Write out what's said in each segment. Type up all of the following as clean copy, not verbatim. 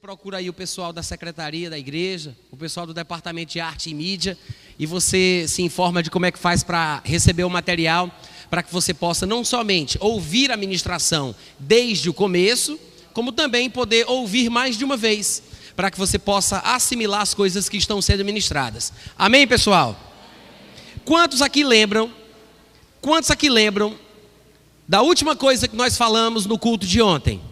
Procura aí o pessoal da secretaria da igreja, o pessoal do departamento de arte e mídia, e você se informa de como é que faz para receber o material, para que você possa não somente ouvir a ministração desde o começo, como também poder ouvir mais de uma vez, para que você possa assimilar as coisas que estão sendo ministradas. Amém, pessoal? Quantos aqui lembram da última coisa que nós falamos no culto de ontem?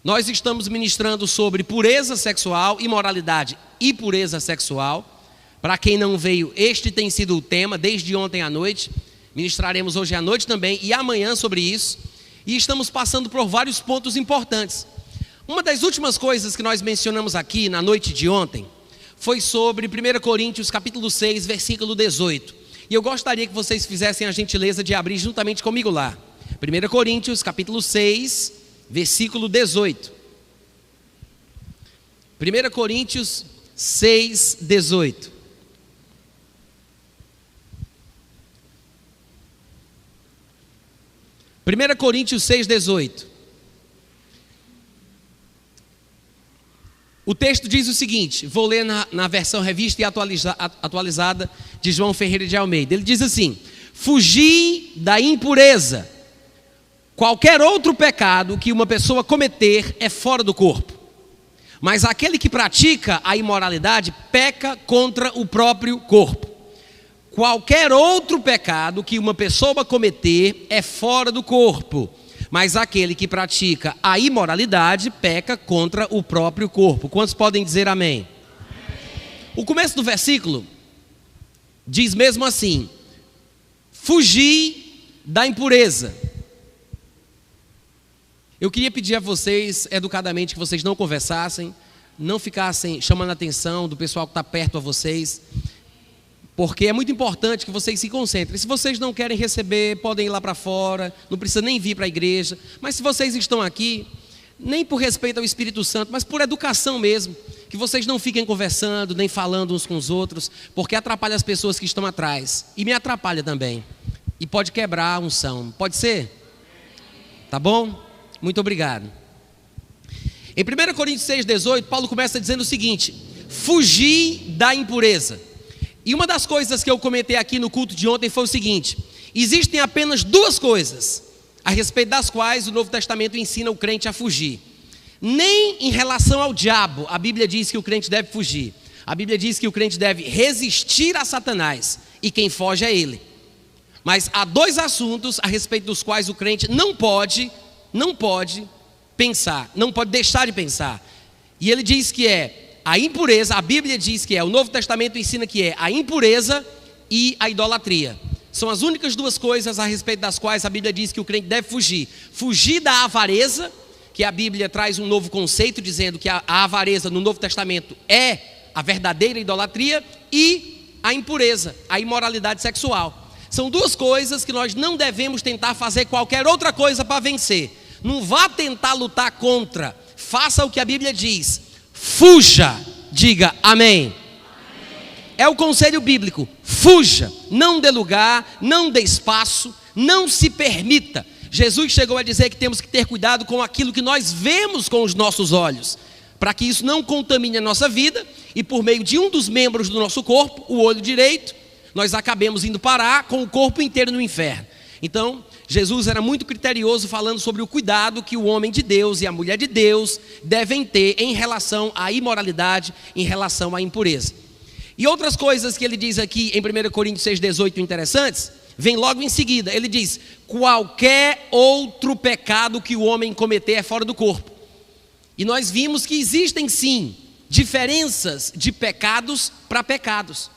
Nós estamos ministrando sobre pureza sexual, imoralidade e pureza sexual. Para quem não veio, este tem sido o tema desde ontem à noite. Ministraremos hoje à noite também e amanhã sobre isso. E estamos passando por vários pontos importantes. Uma das últimas coisas que nós mencionamos aqui na noite de ontem foi sobre 1 Coríntios capítulo 6, versículo 18. E eu gostaria que vocês fizessem a gentileza de abrir juntamente comigo lá. 1 Coríntios capítulo 6, versículo 18. 1 Coríntios 6, 18. Primeira Coríntios 6, 18. O texto diz o seguinte, vou ler na versão revista e atualizada de João Ferreira de Almeida. Ele diz assim: fugi da impureza. Qualquer outro pecado que uma pessoa cometer é fora do corpo. Mas aquele que pratica a imoralidade peca contra o próprio corpo. Qualquer outro pecado que uma pessoa cometer é fora do corpo. Mas aquele que pratica a imoralidade peca contra o próprio corpo. Quantos podem dizer amém? O começo do versículo diz mesmo assim: fugi da impureza. Eu queria pedir a vocês, educadamente, que vocês não conversassem, não ficassem chamando a atenção do pessoal que está perto a vocês, porque é muito importante que vocês se concentrem. Se vocês não querem receber, podem ir lá para fora, não precisa nem vir para a igreja. Mas se vocês estão aqui, nem por respeito ao Espírito Santo, mas por educação mesmo, que vocês não fiquem conversando, nem falando uns com os outros, porque atrapalha as pessoas que estão atrás. E me atrapalha também. E pode quebrar a unção. Pode ser? Tá bom? Muito obrigado. Em 1 Coríntios 6, 18, Paulo começa dizendo o seguinte: fugi da impureza. E uma das coisas que eu comentei aqui no culto de ontem foi o seguinte: existem apenas duas coisas a respeito das quais o Novo Testamento ensina o crente a fugir. Nem em relação ao diabo a Bíblia diz que o crente deve fugir. A Bíblia diz que o crente deve resistir a Satanás, e quem foge é ele. Mas há dois assuntos a respeito dos quais o crente não pode pensar, não pode deixar de pensar. E ele diz que é a impureza, a Bíblia diz que é, o Novo Testamento ensina que é a impureza e a idolatria. São as únicas duas coisas a respeito das quais a Bíblia diz que o crente deve fugir. Fugir da avareza, que a Bíblia traz um novo conceito dizendo que a avareza no Novo Testamento é a verdadeira idolatria, e a impureza, a imoralidade sexual. São duas coisas que nós não devemos tentar fazer qualquer outra coisa para vencer. Não vá tentar lutar contra. Faça o que a Bíblia diz. Fuja. Diga amém. É o conselho bíblico. Fuja. Não dê lugar, não dê espaço, não se permita. Jesus chegou a dizer que temos que ter cuidado com aquilo que nós vemos com os nossos olhos, para que isso não contamine a nossa vida, e por meio de um dos membros do nosso corpo, o olho direito, nós acabemos indo parar com o corpo inteiro no inferno. Então, Jesus era muito criterioso falando sobre o cuidado que o homem de Deus e a mulher de Deus devem ter em relação à imoralidade, em relação à impureza. E outras coisas que ele diz aqui em 1 Coríntios 6, 18 interessantes, vem logo em seguida. Ele diz: qualquer outro pecado que o homem cometer é fora do corpo. E nós vimos que existem sim diferenças de pecados para pecados.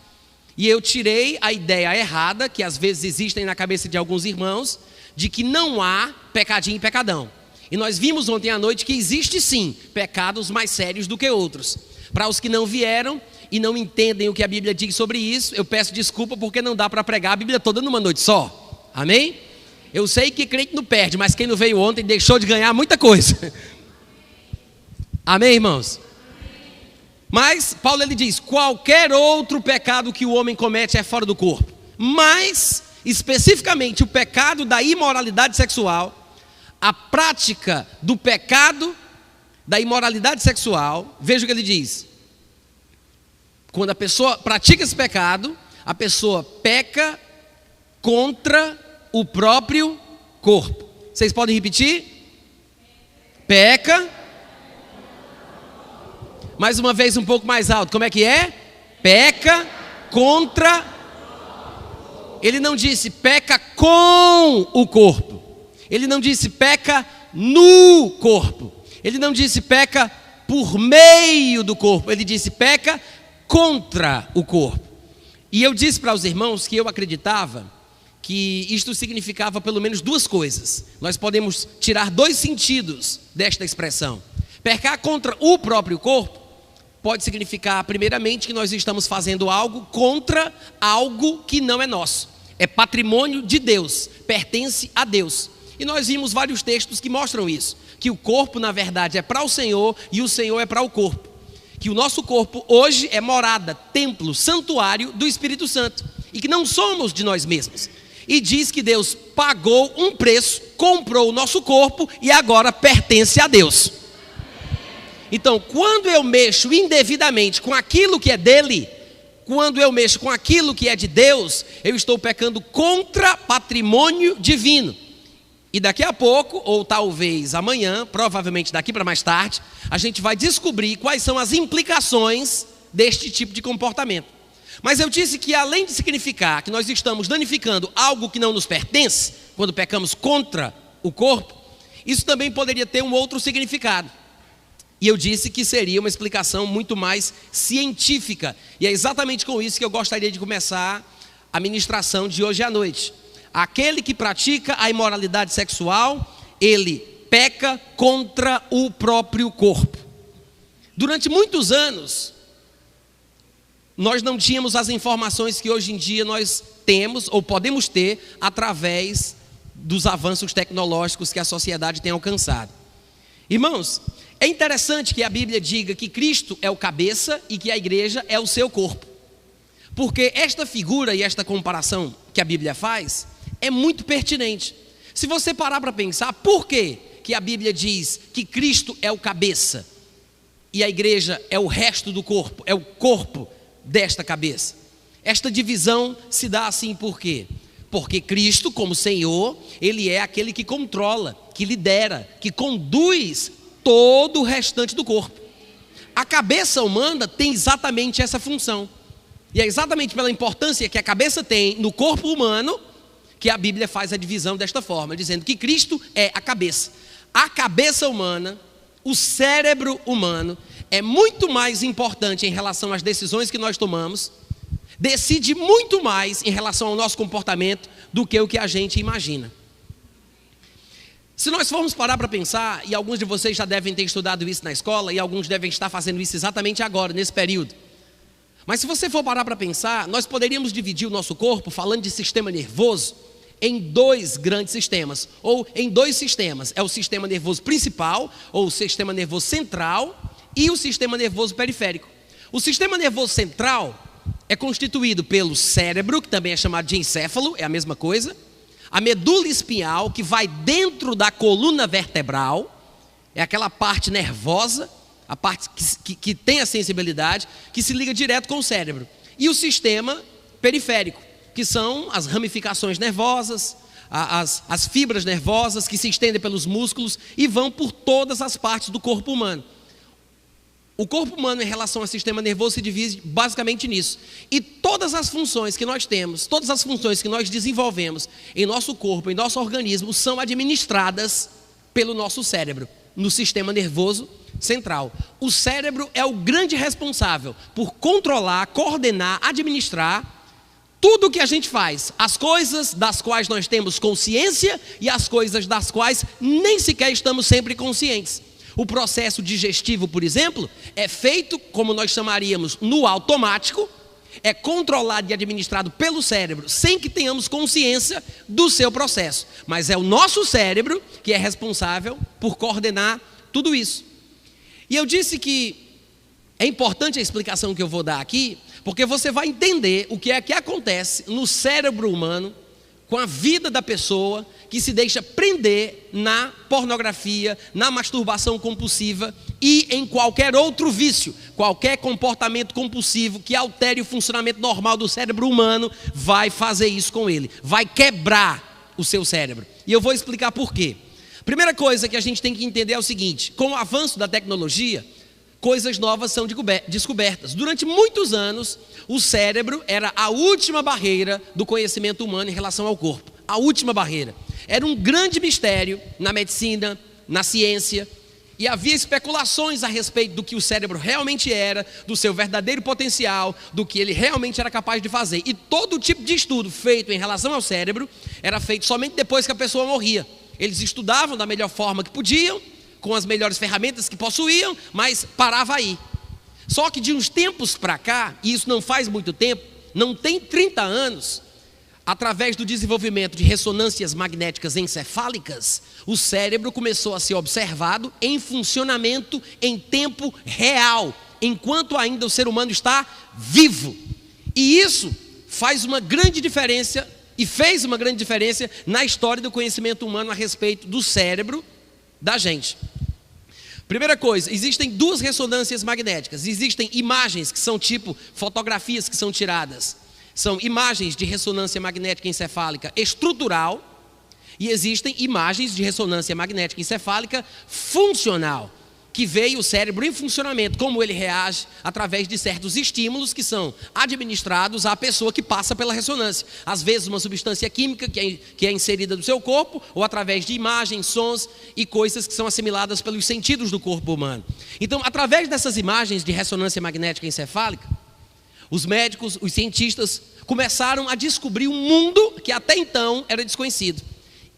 E eu tirei a ideia errada, que às vezes existem na cabeça de alguns irmãos, de que não há pecadinho e pecadão. E nós vimos ontem à noite que existe sim pecados mais sérios do que outros. Para os que não vieram e não entendem o que a Bíblia diz sobre isso, eu peço desculpa, porque não dá para pregar a Bíblia toda numa noite só. Amém? Eu sei que crente não perde, mas quem não veio ontem deixou de ganhar muita coisa. Amém, irmãos? Mas Paulo ele diz: qualquer outro pecado que o homem comete é fora do corpo. Mas, especificamente, o pecado da imoralidade sexual, a prática do pecado da imoralidade sexual, veja o que ele diz. Quando a pessoa pratica esse pecado, a pessoa peca contra o próprio corpo. Vocês podem repetir? Peca. Mais uma vez, um pouco mais alto. Como é que é? Peca contra. Ele não disse peca com o corpo. Ele não disse peca no corpo. Ele não disse peca por meio do corpo. Ele disse peca contra o corpo. E eu disse para os irmãos que eu acreditava que isto significava pelo menos duas coisas. Nós podemos tirar dois sentidos desta expressão. Pecar contra o próprio corpo pode significar, primeiramente, que nós estamos fazendo algo contra algo que não é nosso. É patrimônio de Deus, pertence a Deus. E nós vimos vários textos que mostram isso. Que o corpo, na verdade, é para o Senhor e o Senhor é para o corpo. Que o nosso corpo hoje é morada, templo, santuário do Espírito Santo. E que não somos de nós mesmos. E diz que Deus pagou um preço, comprou o nosso corpo e agora pertence a Deus. Então, quando eu mexo indevidamente com aquilo que é dele, quando eu mexo com aquilo que é de Deus, eu estou pecando contra patrimônio divino. E daqui a pouco, ou talvez amanhã, provavelmente daqui para mais tarde, a gente vai descobrir quais são as implicações deste tipo de comportamento. Mas eu disse que além de significar que nós estamos danificando algo que não nos pertence, quando pecamos contra o corpo, isso também poderia ter um outro significado. E eu disse que seria uma explicação muito mais científica. E é exatamente com isso que eu gostaria de começar a ministração de hoje à noite. Aquele que pratica a imoralidade sexual, ele peca contra o próprio corpo. Durante muitos anos, nós não tínhamos as informações que hoje em dia nós temos ou podemos ter através dos avanços tecnológicos que a sociedade tem alcançado. Irmãos, é interessante que a Bíblia diga que Cristo é o cabeça e que a igreja é o seu corpo. Porque esta figura e esta comparação que a Bíblia faz é muito pertinente. Se você parar para pensar, por que a Bíblia diz que Cristo é o cabeça e a igreja é o resto do corpo, é o corpo desta cabeça? Esta divisão se dá assim por quê? Porque Cristo, como Senhor, Ele é aquele que controla, que lidera, que conduz todo o restante do corpo. A cabeça humana tem exatamente essa função. E é exatamente pela importância que a cabeça tem no corpo humano que a Bíblia faz a divisão desta forma, dizendo que Cristo é a cabeça. A cabeça humana, o cérebro humano, é muito mais importante em relação às decisões que nós tomamos, decide muito mais em relação ao nosso comportamento do que o que a gente imagina. Se nós formos parar para pensar, e alguns de vocês já devem ter estudado isso na escola, e alguns devem estar fazendo isso exatamente agora, nesse período. Mas se você for parar para pensar, nós poderíamos dividir o nosso corpo, falando de sistema nervoso, em dois grandes sistemas, ou em dois sistemas. É o sistema nervoso principal, ou o sistema nervoso central, e o sistema nervoso periférico. O sistema nervoso central é constituído pelo cérebro, que também é chamado de encéfalo, é a mesma coisa. A medula espinhal, que vai dentro da coluna vertebral, é aquela parte nervosa, a parte que tem a sensibilidade, que se liga direto com o cérebro. E o sistema periférico, que são as ramificações nervosas, as fibras nervosas que se estendem pelos músculos e vão por todas as partes do corpo humano. O corpo humano em relação ao sistema nervoso se divide basicamente nisso. E todas as funções que nós temos, todas as funções que nós desenvolvemos em nosso corpo, em nosso organismo, são administradas pelo nosso cérebro, no sistema nervoso central. O cérebro é o grande responsável por controlar, coordenar, administrar tudo o que a gente faz, as coisas das quais nós temos consciência e as coisas das quais nem sequer estamos sempre conscientes. O processo digestivo, por exemplo, é feito, como nós chamaríamos, no automático, é controlado e administrado pelo cérebro, sem que tenhamos consciência do seu processo. Mas é o nosso cérebro que é responsável por coordenar tudo isso. E eu disse que é importante a explicação que eu vou dar aqui, porque você vai entender o que é que acontece no cérebro humano com a vida da pessoa que se deixa prender na pornografia, na masturbação compulsiva e em qualquer outro vício, qualquer comportamento compulsivo que altere o funcionamento normal do cérebro humano, vai fazer isso com ele, vai quebrar o seu cérebro. E eu vou explicar por quê. Primeira coisa que a gente tem que entender é o seguinte: com o avanço da tecnologia, coisas novas são descobertas. Durante muitos anos, o cérebro era a última barreira do conhecimento humano em relação ao corpo. A última barreira. Era um grande mistério na medicina, na ciência, e havia especulações a respeito do que o cérebro realmente era, do seu verdadeiro potencial, do que ele realmente era capaz de fazer. E todo tipo de estudo feito em relação ao cérebro era feito somente depois que a pessoa morria. Eles estudavam da melhor forma que podiam, com as melhores ferramentas que possuíam, mas parava aí. Só que de uns tempos para cá, e isso não faz muito tempo, não tem 30 anos, através do desenvolvimento de ressonâncias magnéticas encefálicas, o cérebro começou a ser observado em funcionamento em tempo real, enquanto ainda o ser humano está vivo. E isso faz uma grande diferença, e fez uma grande diferença na história do conhecimento humano a respeito do cérebro da gente. Primeira coisa, existem duas ressonâncias magnéticas. Existem imagens que são tipo fotografias que são tiradas. São imagens de ressonância magnética encefálica estrutural e existem imagens de ressonância magnética encefálica funcional, que vê o cérebro em funcionamento, como ele reage através de certos estímulos que são administrados à pessoa que passa pela ressonância. Às vezes uma substância química que é inserida no seu corpo, ou através de imagens, sons e coisas que são assimiladas pelos sentidos do corpo humano. Então, através dessas imagens de ressonância magnética encefálica, os médicos, os cientistas começaram a descobrir um mundo que até então era desconhecido.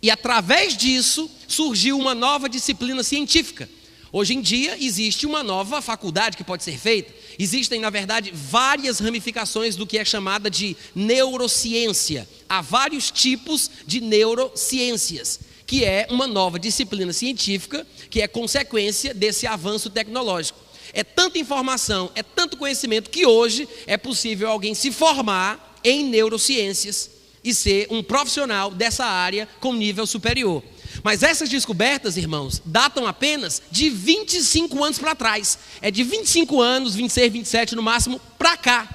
E através disso surgiu uma nova disciplina científica. Hoje em dia existe uma nova faculdade que pode ser feita. Existem, na verdade, várias ramificações do que é chamada de neurociência. Há vários tipos de neurociências, que é uma nova disciplina científica que é consequência desse avanço tecnológico. É tanta informação, é tanto conhecimento que hoje é possível alguém se formar em neurociências e ser um profissional dessa área com nível superior. Mas essas descobertas, irmãos, datam apenas de 25 anos para trás. É de 25 anos, 26, 27 no máximo, para cá.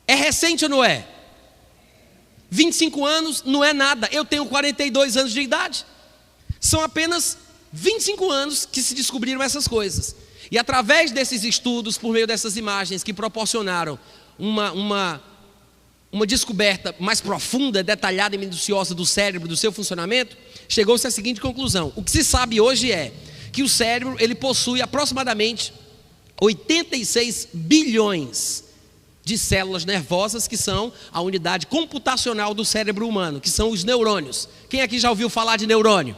É recente ou não é? 25 anos não é nada. Eu tenho 42 anos de idade. São apenas 25 anos que se descobriram essas coisas. E através desses estudos, por meio dessas imagens que proporcionaram uma descoberta mais profunda, detalhada e minuciosa do cérebro, do seu funcionamento, chegou-se à seguinte conclusão: o que se sabe hoje é que o cérebro ele possui aproximadamente 86 bilhões de células nervosas, que são a unidade computacional do cérebro humano, que são os neurônios. Quem aqui já ouviu falar de neurônio?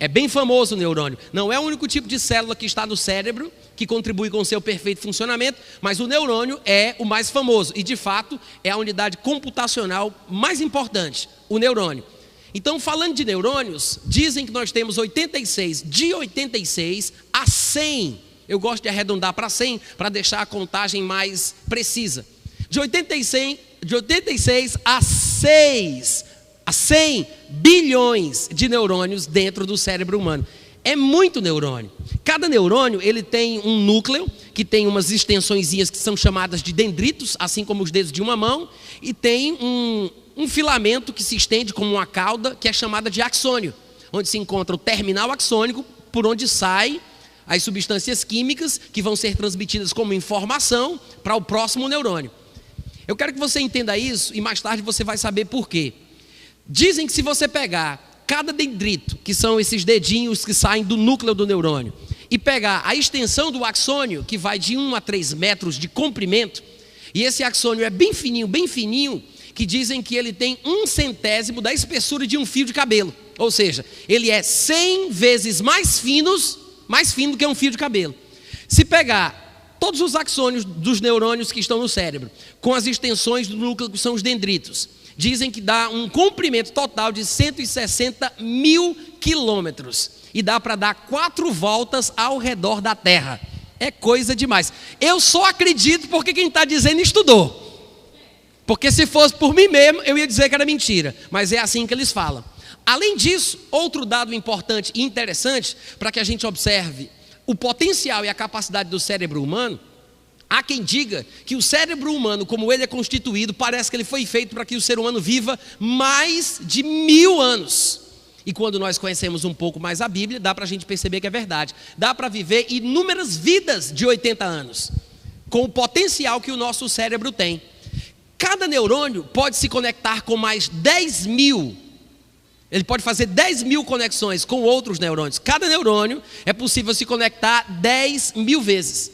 É bem famoso o neurônio. Não é o único tipo de célula que está no cérebro que contribui com o seu perfeito funcionamento, mas o neurônio é o mais famoso e, de fato, é a unidade computacional mais importante, o neurônio. Então, falando de neurônios, dizem que nós temos 86, de 86 a 100, eu gosto de arredondar para 100, para deixar a contagem mais precisa, de 86 a 100 bilhões de neurônios dentro do cérebro humano. É muito neurônio. Cada neurônio ele tem um núcleo, que tem umas extensõezinhas que são chamadas de dendritos, assim como os dedos de uma mão, e tem um filamento que se estende como uma cauda, que é chamada de axônio, onde se encontra o terminal axônico, por onde sai as substâncias químicas que vão ser transmitidas como informação para o próximo neurônio. Eu quero que você entenda isso e mais tarde você vai saber por quê. Dizem que se você pegar cada dendrito, que são esses dedinhos que saem do núcleo do neurônio, e pegar a extensão do axônio, que vai de 1 a 3 metros de comprimento, e esse axônio é bem fininho, que dizem que ele tem 1/100º da espessura de um fio de cabelo. Ou seja, ele é 100 vezes mais fino do que um fio de cabelo. Se pegar todos os axônios dos neurônios que estão no cérebro, com as extensões do núcleo que são os dendritos, dizem que dá um comprimento total de 160 mil quilômetros. E dá para dar 4 voltas ao redor da Terra. É coisa demais. Eu só acredito porque quem está dizendo estudou. Porque se fosse por mim mesmo, eu ia dizer que era mentira. Mas é assim que eles falam. Além disso, outro dado importante e interessante para que a gente observe o potencial e a capacidade do cérebro humano, há quem diga que o cérebro humano, como ele é constituído, parece que ele foi feito para que o ser humano viva mais de 1000 anos. E quando nós conhecemos um pouco mais a Bíblia, dá para a gente perceber que é verdade. Dá para viver inúmeras vidas de 80 anos, com o potencial que o nosso cérebro tem. Cada neurônio pode se conectar com mais 10.000. Ele pode fazer 10.000 conexões com outros neurônios. Cada neurônio é possível se conectar 10.000 vezes.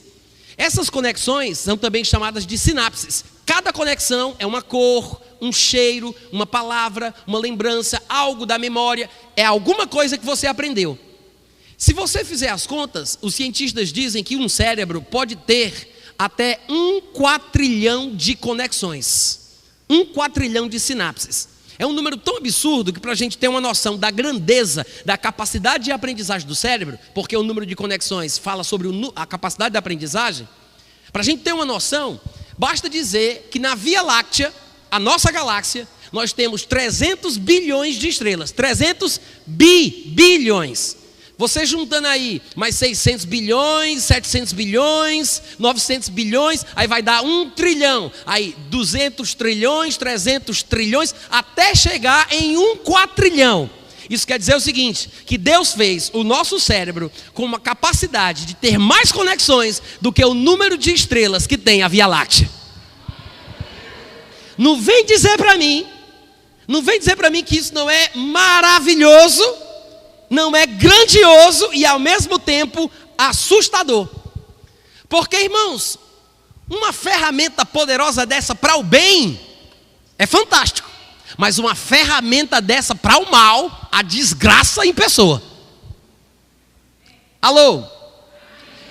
Essas conexões são também chamadas de sinapses. Cada conexão é uma cor, um cheiro, uma palavra, uma lembrança, algo da memória. É alguma coisa que você aprendeu. Se você fizer as contas, os cientistas dizem que um cérebro pode ter até 1 quatrilhão de conexões. 1 quatrilhão de sinapses. É um número tão absurdo que para a gente ter uma noção da grandeza, da capacidade de aprendizagem do cérebro, porque o número de conexões fala sobre a capacidade de aprendizagem, para a gente ter uma noção, basta dizer que na Via Láctea, a nossa galáxia, nós temos 300 bilhões de estrelas. 300 bilhões. Você juntando aí mais 600 bilhões, 700 bilhões, 900 bilhões, aí vai dar 1 trilhão. Aí 200 trilhões, 300 trilhões, até chegar em 1 quatrilhão. Isso quer dizer o seguinte, que Deus fez o nosso cérebro com uma capacidade de ter mais conexões do que o número de estrelas que tem a Via Láctea. Não vem dizer para mim que isso não é maravilhoso, não é grandioso e ao mesmo tempo assustador. Porque, irmãos, uma ferramenta poderosa dessa para o bem é fantástico. Mas uma ferramenta dessa para o mal, a desgraça em pessoa. Alô?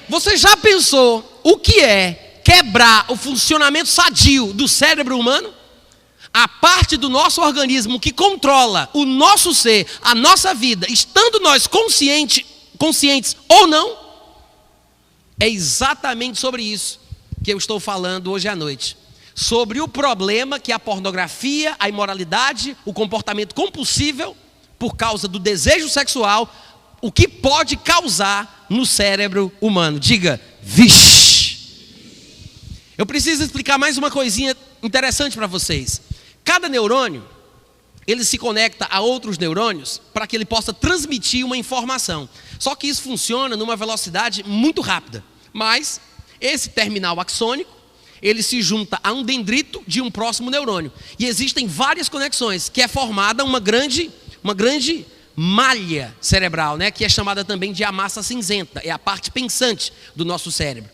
Você já pensou o que é quebrar o funcionamento sadio do cérebro humano? A parte do nosso organismo que controla o nosso ser, a nossa vida, estando nós conscientes ou não, é exatamente sobre isso que eu estou falando hoje à noite. Sobre o problema que a pornografia, a imoralidade, o comportamento compulsível, por causa do desejo sexual, o que pode causar no cérebro humano. Diga, vixe! Eu preciso explicar mais uma coisinha interessante para vocês. Cada neurônio, ele se conecta a outros neurônios para que ele possa transmitir uma informação. Só que isso funciona numa velocidade muito rápida. Mas esse terminal axônico, ele se junta a um dendrito de um próximo neurônio. E existem várias conexões, que é formada uma grande malha cerebral, né? Que é chamada também de a massa cinzenta, é a parte pensante do nosso cérebro.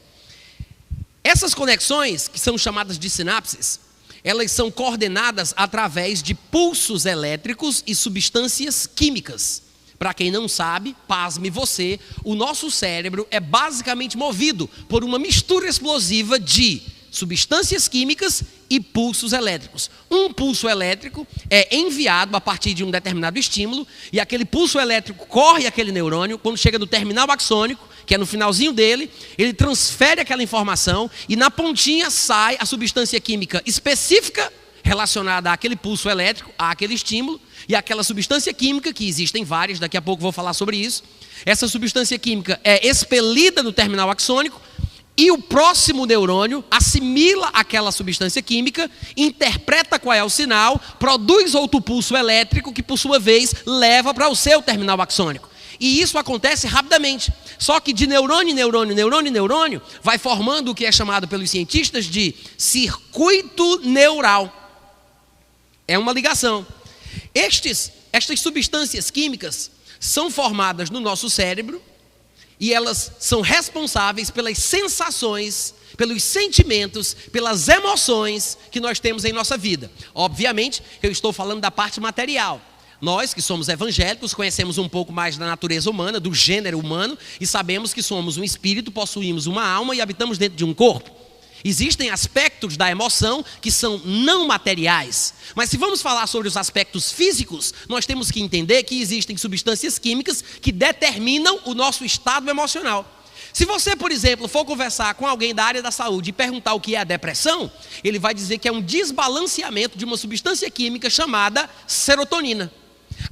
Essas conexões, que são chamadas de sinapses, elas são coordenadas através de pulsos elétricos e substâncias químicas. Para quem não sabe, pasme você, o nosso cérebro é basicamente movido por uma mistura explosiva de substâncias químicas e pulsos elétricos. Um pulso elétrico é enviado a partir de um determinado estímulo, e aquele pulso elétrico corre aquele neurônio, quando chega no terminal axônico, que é no finalzinho dele, ele transfere aquela informação, e na pontinha sai a substância química específica relacionada àquele pulso elétrico, àquele estímulo, e aquela substância química, que existem várias, daqui a pouco vou falar sobre isso, essa substância química é expelida no terminal axônico, e o próximo neurônio assimila aquela substância química, interpreta qual é o sinal, produz outro pulso elétrico que, por sua vez, leva para o seu terminal axônico. E isso acontece rapidamente. Só que de neurônio em neurônio, vai formando o que é chamado pelos cientistas de circuito neural. É uma ligação. Estas substâncias químicas são formadas no nosso cérebro, e elas são responsáveis pelas sensações, pelos sentimentos, pelas emoções que nós temos em nossa vida. Obviamente, eu estou falando da parte material. Nós, que somos evangélicos, conhecemos um pouco mais da natureza humana, do gênero humano, e sabemos que somos um espírito, possuímos uma alma e habitamos dentro de um corpo. Existem aspectos da emoção que são não materiais. Mas se vamos falar sobre os aspectos físicos, nós temos que entender que existem substâncias químicas que determinam o nosso estado emocional. Se você, por exemplo, for conversar com alguém da área da saúde e perguntar o que é a depressão, ele vai dizer que é um desbalanceamento de uma substância química chamada serotonina.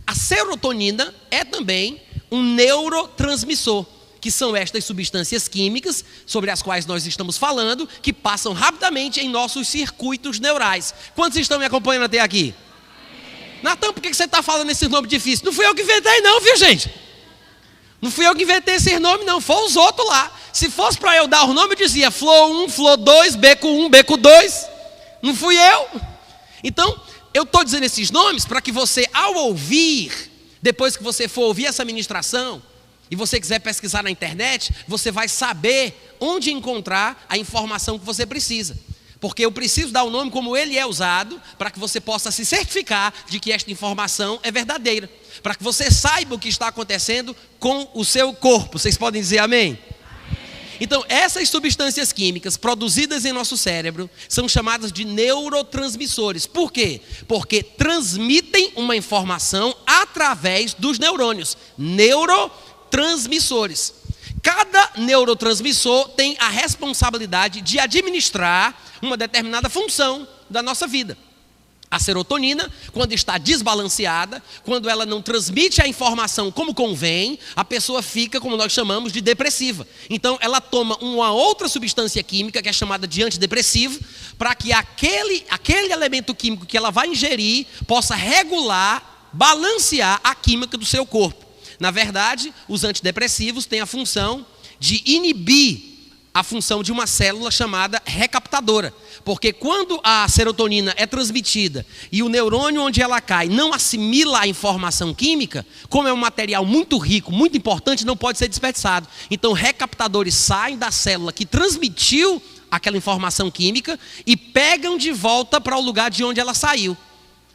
A serotonina é também um neurotransmissor, que são estas substâncias químicas sobre as quais nós estamos falando, que passam rapidamente em nossos circuitos neurais. Quantos estão me acompanhando até aqui? Natan, por que você está falando esses nomes difíceis? Não fui eu que inventei não, viu gente? Não fui eu que inventei esses nomes não, foram os outros lá. Se fosse para eu dar o nome, eu dizia Flo 1, Flo 2, Beco 1, Beco 2. Não fui eu. Então, eu estou dizendo esses nomes para que você, ao ouvir, depois que você for ouvir essa ministração, e você quiser pesquisar na internet, você vai saber onde encontrar a informação que você precisa. Porque eu preciso dar o nome como ele é usado, para que você possa se certificar de que esta informação é verdadeira. Para que você saiba o que está acontecendo com o seu corpo. Vocês podem dizer amém? Então, essas substâncias químicas produzidas em nosso cérebro são chamadas de neurotransmissores. Por quê? Porque transmitem uma informação através dos neurônios. Neurotransmissores. Cada neurotransmissor tem a responsabilidade de administrar uma determinada função da nossa vida. A serotonina, quando está desbalanceada, quando ela não transmite a informação como convém, a pessoa fica, como nós chamamos, de depressiva. Então, ela toma uma outra substância química, que é chamada de antidepressivo, para que aquele elemento químico que ela vai ingerir possa regular, balancear a química do seu corpo. Na verdade, os antidepressivos têm a função de inibir a função de uma célula chamada recaptadora. Porque quando a serotonina é transmitida e o neurônio onde ela cai não assimila a informação química, como é um material muito rico, muito importante, não pode ser desperdiçado. Então recaptadores saem da célula que transmitiu aquela informação química e pegam de volta para o lugar de onde ela saiu.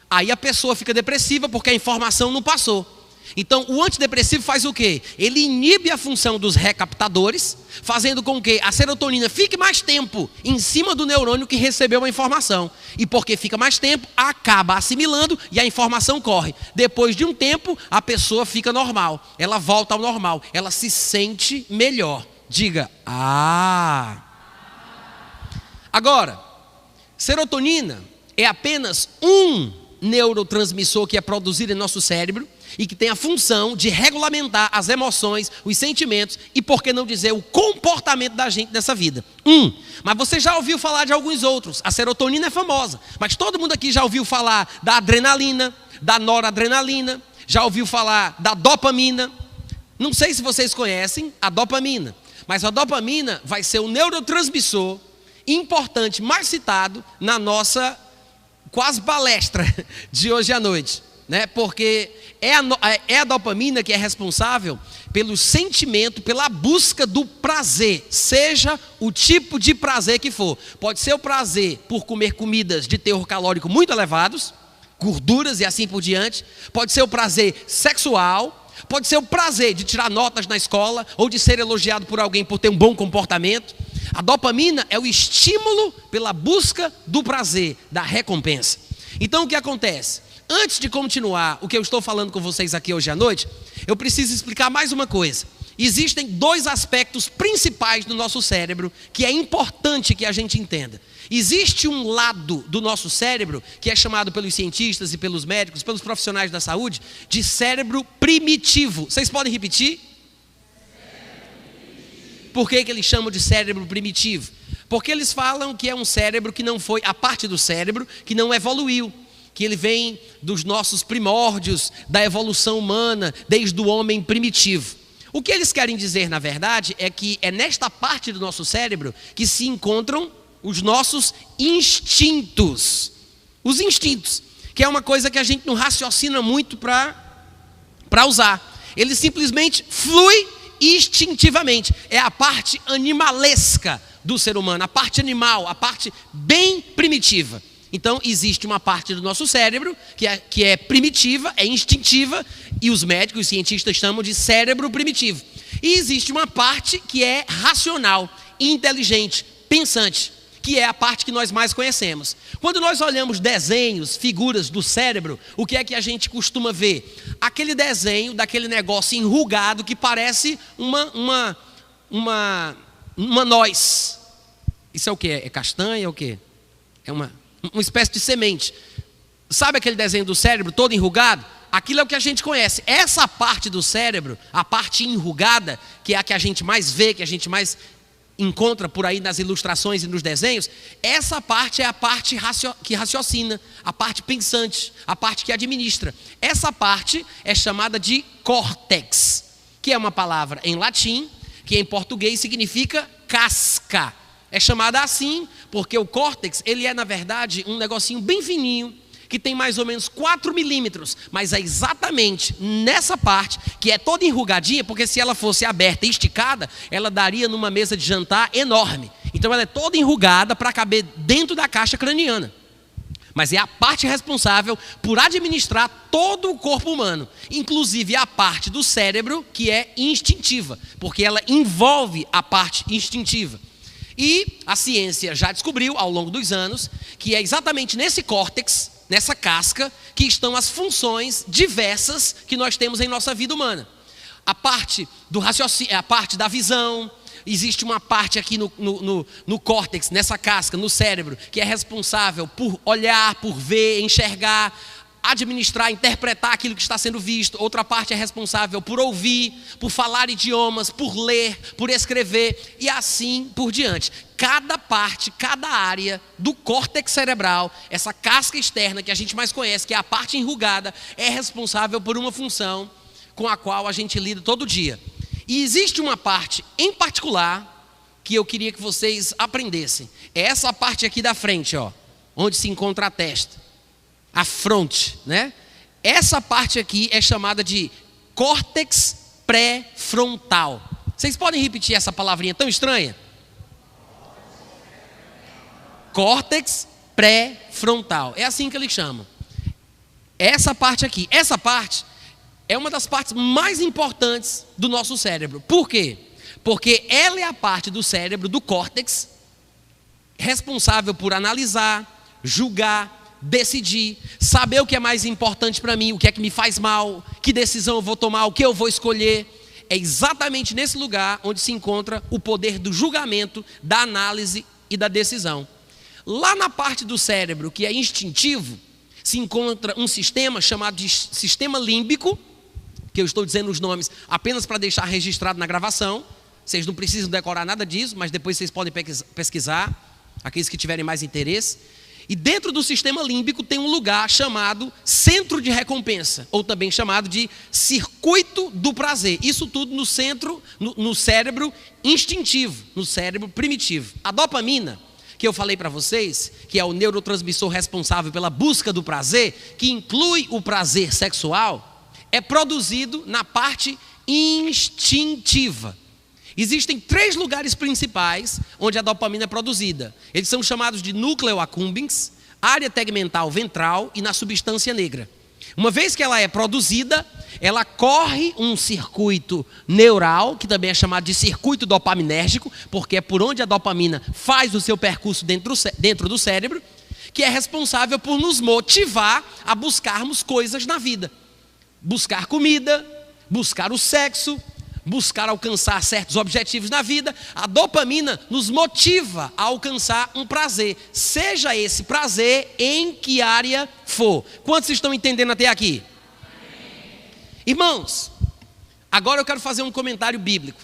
Aí a pessoa fica depressiva porque a informação não passou. Então, o antidepressivo faz o quê? Ele inibe a função dos recaptadores, fazendo com que a serotonina fique mais tempo em cima do neurônio que recebeu a informação. E porque fica mais tempo, acaba assimilando e a informação corre. Depois de um tempo, a pessoa fica normal. Ela volta ao normal. Ela se sente melhor. Diga, Agora, serotonina é apenas um neurotransmissor que é produzido em nosso cérebro e que tem a função de regulamentar as emoções, os sentimentos e, por que não dizer, o comportamento da gente nessa vida. Mas você já ouviu falar de alguns outros. A serotonina é famosa, mas todo mundo aqui já ouviu falar da adrenalina, da noradrenalina, já ouviu falar da dopamina. Não sei se vocês conhecem a dopamina, mas a dopamina vai ser o neurotransmissor importante, mais citado na nossa quase palestra de hoje à noite, né? Porque é a dopamina que é responsável pelo sentimento, pela busca do prazer, seja o tipo de prazer que for. Pode ser o prazer por comer comidas de teor calórico muito elevados, gorduras e assim por diante. Pode ser o prazer sexual, pode ser o prazer de tirar notas na escola ou de ser elogiado por alguém por ter um bom comportamento. A dopamina é o estímulo pela busca do prazer, da recompensa. Então o que acontece? Antes de continuar o que eu estou falando com vocês aqui hoje à noite, eu preciso explicar mais uma coisa. Existem dois aspectos principais do nosso cérebro que é importante que a gente entenda. Existe um lado do nosso cérebro que é chamado pelos cientistas e pelos médicos, pelos profissionais da saúde, de cérebro primitivo. Vocês podem repetir? Por que eles chamam de cérebro primitivo? Porque eles falam que é um cérebro que não foi, a parte do cérebro que não evoluiu, que ele vem dos nossos primórdios, da evolução humana, desde o homem primitivo. O que eles querem dizer, na verdade, é que é nesta parte do nosso cérebro que se encontram os nossos instintos. Os instintos, que é uma coisa que a gente não raciocina muito para usar. Ele simplesmente flui instintivamente. É a parte animalesca do ser humano, a parte animal, a parte bem primitiva. Então existe uma parte do nosso cérebro que é primitiva, é instintiva, e os médicos, os cientistas chamam de cérebro primitivo. E existe uma parte que é racional, inteligente, pensante, que é a parte que nós mais conhecemos. Quando nós olhamos desenhos, figuras do cérebro, o que é que a gente costuma ver? Aquele desenho daquele negócio enrugado que parece uma noz. Isso é o quê? É castanha? É o quê? É uma espécie de semente. Sabe aquele desenho do cérebro todo enrugado? Aquilo é o que a gente conhece. Essa parte do cérebro, a parte enrugada, que é a que a gente mais vê, que a gente mais encontra por aí nas ilustrações e nos desenhos, essa parte é a parte que raciocina, a parte pensante, a parte que administra. Essa parte é chamada de córtex, que é uma palavra em latim, que em português significa casca. É chamada assim porque o córtex, ele é na verdade um negocinho bem fininho, que tem mais ou menos 4 milímetros, mas é exatamente nessa parte, que é toda enrugadinha, porque se ela fosse aberta e esticada, ela daria numa mesa de jantar enorme. Então ela é toda enrugada para caber dentro da caixa craniana. Mas é a parte responsável por administrar todo o corpo humano, inclusive a parte do cérebro que é instintiva, porque ela envolve a parte instintiva. E a ciência já descobriu ao longo dos anos que é exatamente nesse córtex, nessa casca, que estão as funções diversas que nós temos em nossa vida humana. A parte do raciocínio, a parte da visão. Existe uma parte aqui no córtex, nessa casca, no cérebro, que é responsável por olhar, por ver, enxergar, administrar, interpretar aquilo que está sendo visto. Outra parte é responsável por ouvir, por falar idiomas, por ler, por escrever e assim por diante. Cada parte, cada área do córtex cerebral, essa casca externa que a gente mais conhece, que é a parte enrugada, é responsável por uma função com a qual a gente lida todo dia. E existe uma parte em particular que eu queria que vocês aprendessem. É essa parte aqui da frente, ó, onde se encontra a testa, a fronte, né? Essa parte aqui é chamada de córtex pré-frontal. Vocês podem repetir essa palavrinha tão estranha? Córtex pré-frontal. É assim que eles chamam. Essa parte aqui, essa parte é uma das partes mais importantes do nosso cérebro. Por quê? Porque ela é a parte do cérebro, do córtex, responsável por analisar, julgar, decidir, saber o que é mais importante para mim, o que é que me faz mal, que decisão eu vou tomar, o que eu vou escolher. É exatamente nesse lugar onde se encontra o poder do julgamento, da análise e da decisão. Lá na parte do cérebro que é instintivo, se encontra um sistema chamado de sistema límbico, que eu estou dizendo os nomes apenas para deixar registrado na gravação. Vocês não precisam decorar nada disso, mas depois vocês podem pesquisar, aqueles que tiverem mais interesse. E dentro do sistema límbico tem um lugar chamado centro de recompensa, ou também chamado de circuito do prazer. Isso tudo no centro, no cérebro instintivo, no cérebro primitivo. A dopamina, que eu falei para vocês, que é o neurotransmissor responsável pela busca do prazer, que inclui o prazer sexual, é produzido na parte instintiva. Existem 3 lugares principais onde a dopamina é produzida. Eles são chamados de núcleo accumbens, área tegmental ventral e na substância negra. Uma vez que ela é produzida, ela corre um circuito neural, que também é chamado de circuito dopaminérgico, porque é por onde a dopamina faz o seu percurso dentro do cérebro, que é responsável por nos motivar a buscarmos coisas na vida. Buscar comida, buscar o sexo, buscar alcançar certos objetivos na vida. A dopamina nos motiva a alcançar um prazer, seja esse prazer em que área for. Quantos estão entendendo até aqui? Irmãos, agora eu quero fazer um comentário bíblico.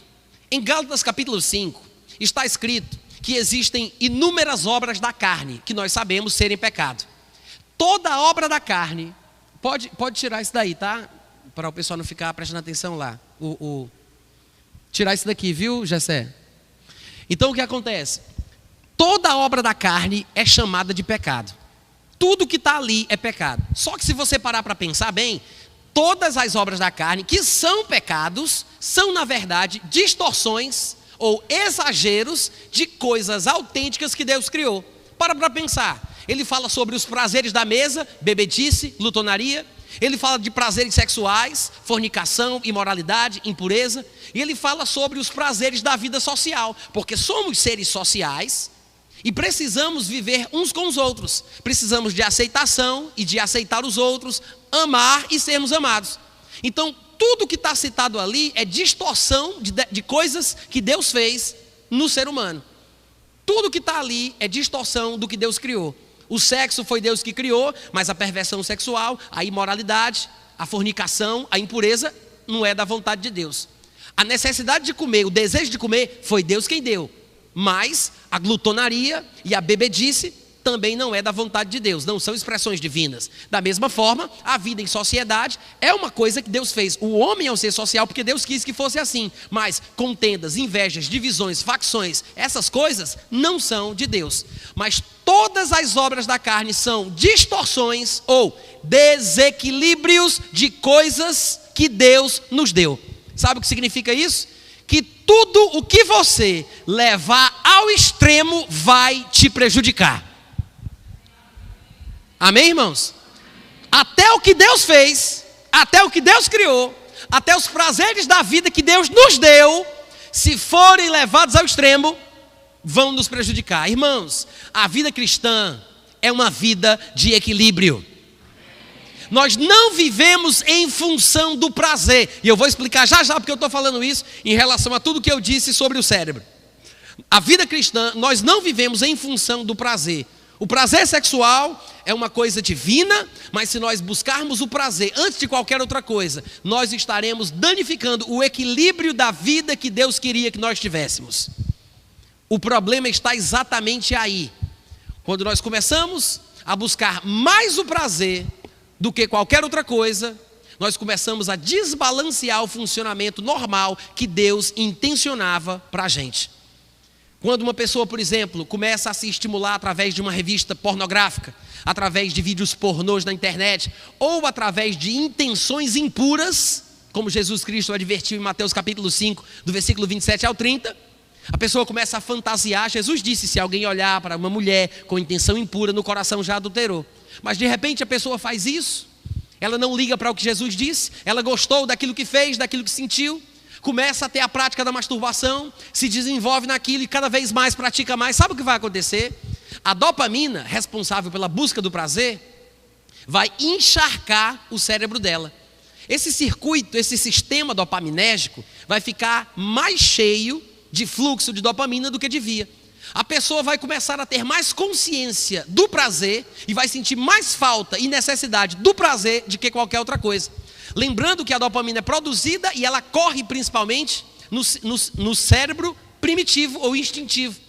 Em Gálatas capítulo 5, está escrito que existem inúmeras obras da carne, que nós sabemos serem pecado. Toda obra da carne, pode tirar isso daí, tá? Para o pessoal não ficar prestando atenção lá. Tirar isso daqui, viu, Jessé? Então o que acontece? Toda obra da carne é chamada de pecado. Tudo que está ali é pecado. Só que se você parar para pensar bem, todas as obras da carne que são pecados, são na verdade distorções ou exageros de coisas autênticas que Deus criou. Para pensar. Ele fala sobre os prazeres da mesa, bebedice, glutonaria. Ele fala de prazeres sexuais, fornicação, imoralidade, impureza. E ele fala sobre os prazeres da vida social, porque somos seres sociais e precisamos viver uns com os outros. Precisamos de aceitação e de aceitar os outros, amar e sermos amados. Então, tudo que está citado ali é distorção de coisas que Deus fez no ser humano. Tudo que está ali é distorção do que Deus criou. O sexo foi Deus que criou, mas a perversão sexual, a imoralidade, a fornicação, a impureza não é da vontade de Deus. A necessidade de comer, o desejo de comer, foi Deus quem deu. Mas a glutonaria e a bebedice também não é da vontade de Deus, não são expressões divinas. Da mesma forma, a vida em sociedade é uma coisa que Deus fez. O homem é um ser social porque Deus quis que fosse assim. Mas contendas, invejas, divisões, facções, essas coisas não são de Deus. Mas todas as obras da carne são distorções ou desequilíbrios de coisas que Deus nos deu. Sabe o que significa isso? Que tudo o que você levar ao extremo vai te prejudicar. Amém, irmãos? Até o que Deus fez, até o que Deus criou, até os prazeres da vida que Deus nos deu, se forem levados ao extremo, vão nos prejudicar. Irmãos, a vida cristã é uma vida de equilíbrio. Nós não vivemos em função do prazer. E eu vou explicar já porque eu estou falando isso em relação a tudo que eu disse sobre o cérebro. A vida cristã, nós não vivemos em função do prazer. O prazer sexual é uma coisa divina, mas se nós buscarmos o prazer antes de qualquer outra coisa, nós estaremos danificando o equilíbrio da vida que Deus queria que nós tivéssemos. O problema está exatamente aí. Quando nós começamos a buscar mais o prazer do que qualquer outra coisa, nós começamos a desbalancear o funcionamento normal que Deus intencionava para a gente. Quando uma pessoa, por exemplo, começa a se estimular através de uma revista pornográfica, através de vídeos pornôs na internet, ou através de intenções impuras, como Jesus Cristo advertiu em Mateus capítulo 5, do versículo 27 ao 30, a pessoa começa a fantasiar. Jesus disse, se alguém olhar para uma mulher com intenção impura, no coração já adulterou. Mas de repente a pessoa faz isso, ela não liga para o que Jesus disse, ela gostou daquilo que fez, daquilo que sentiu, começa a ter a prática da masturbação, se desenvolve naquilo e cada vez mais pratica mais. Sabe o que vai acontecer? A dopamina, responsável pela busca do prazer, vai encharcar o cérebro dela. Esse circuito, esse sistema dopaminérgico vai ficar mais cheio de fluxo de dopamina do que devia. A pessoa vai começar a ter mais consciência do prazer e vai sentir mais falta e necessidade do prazer do que qualquer outra coisa. Lembrando que a dopamina é produzida e ela corre principalmente no cérebro primitivo ou instintivo.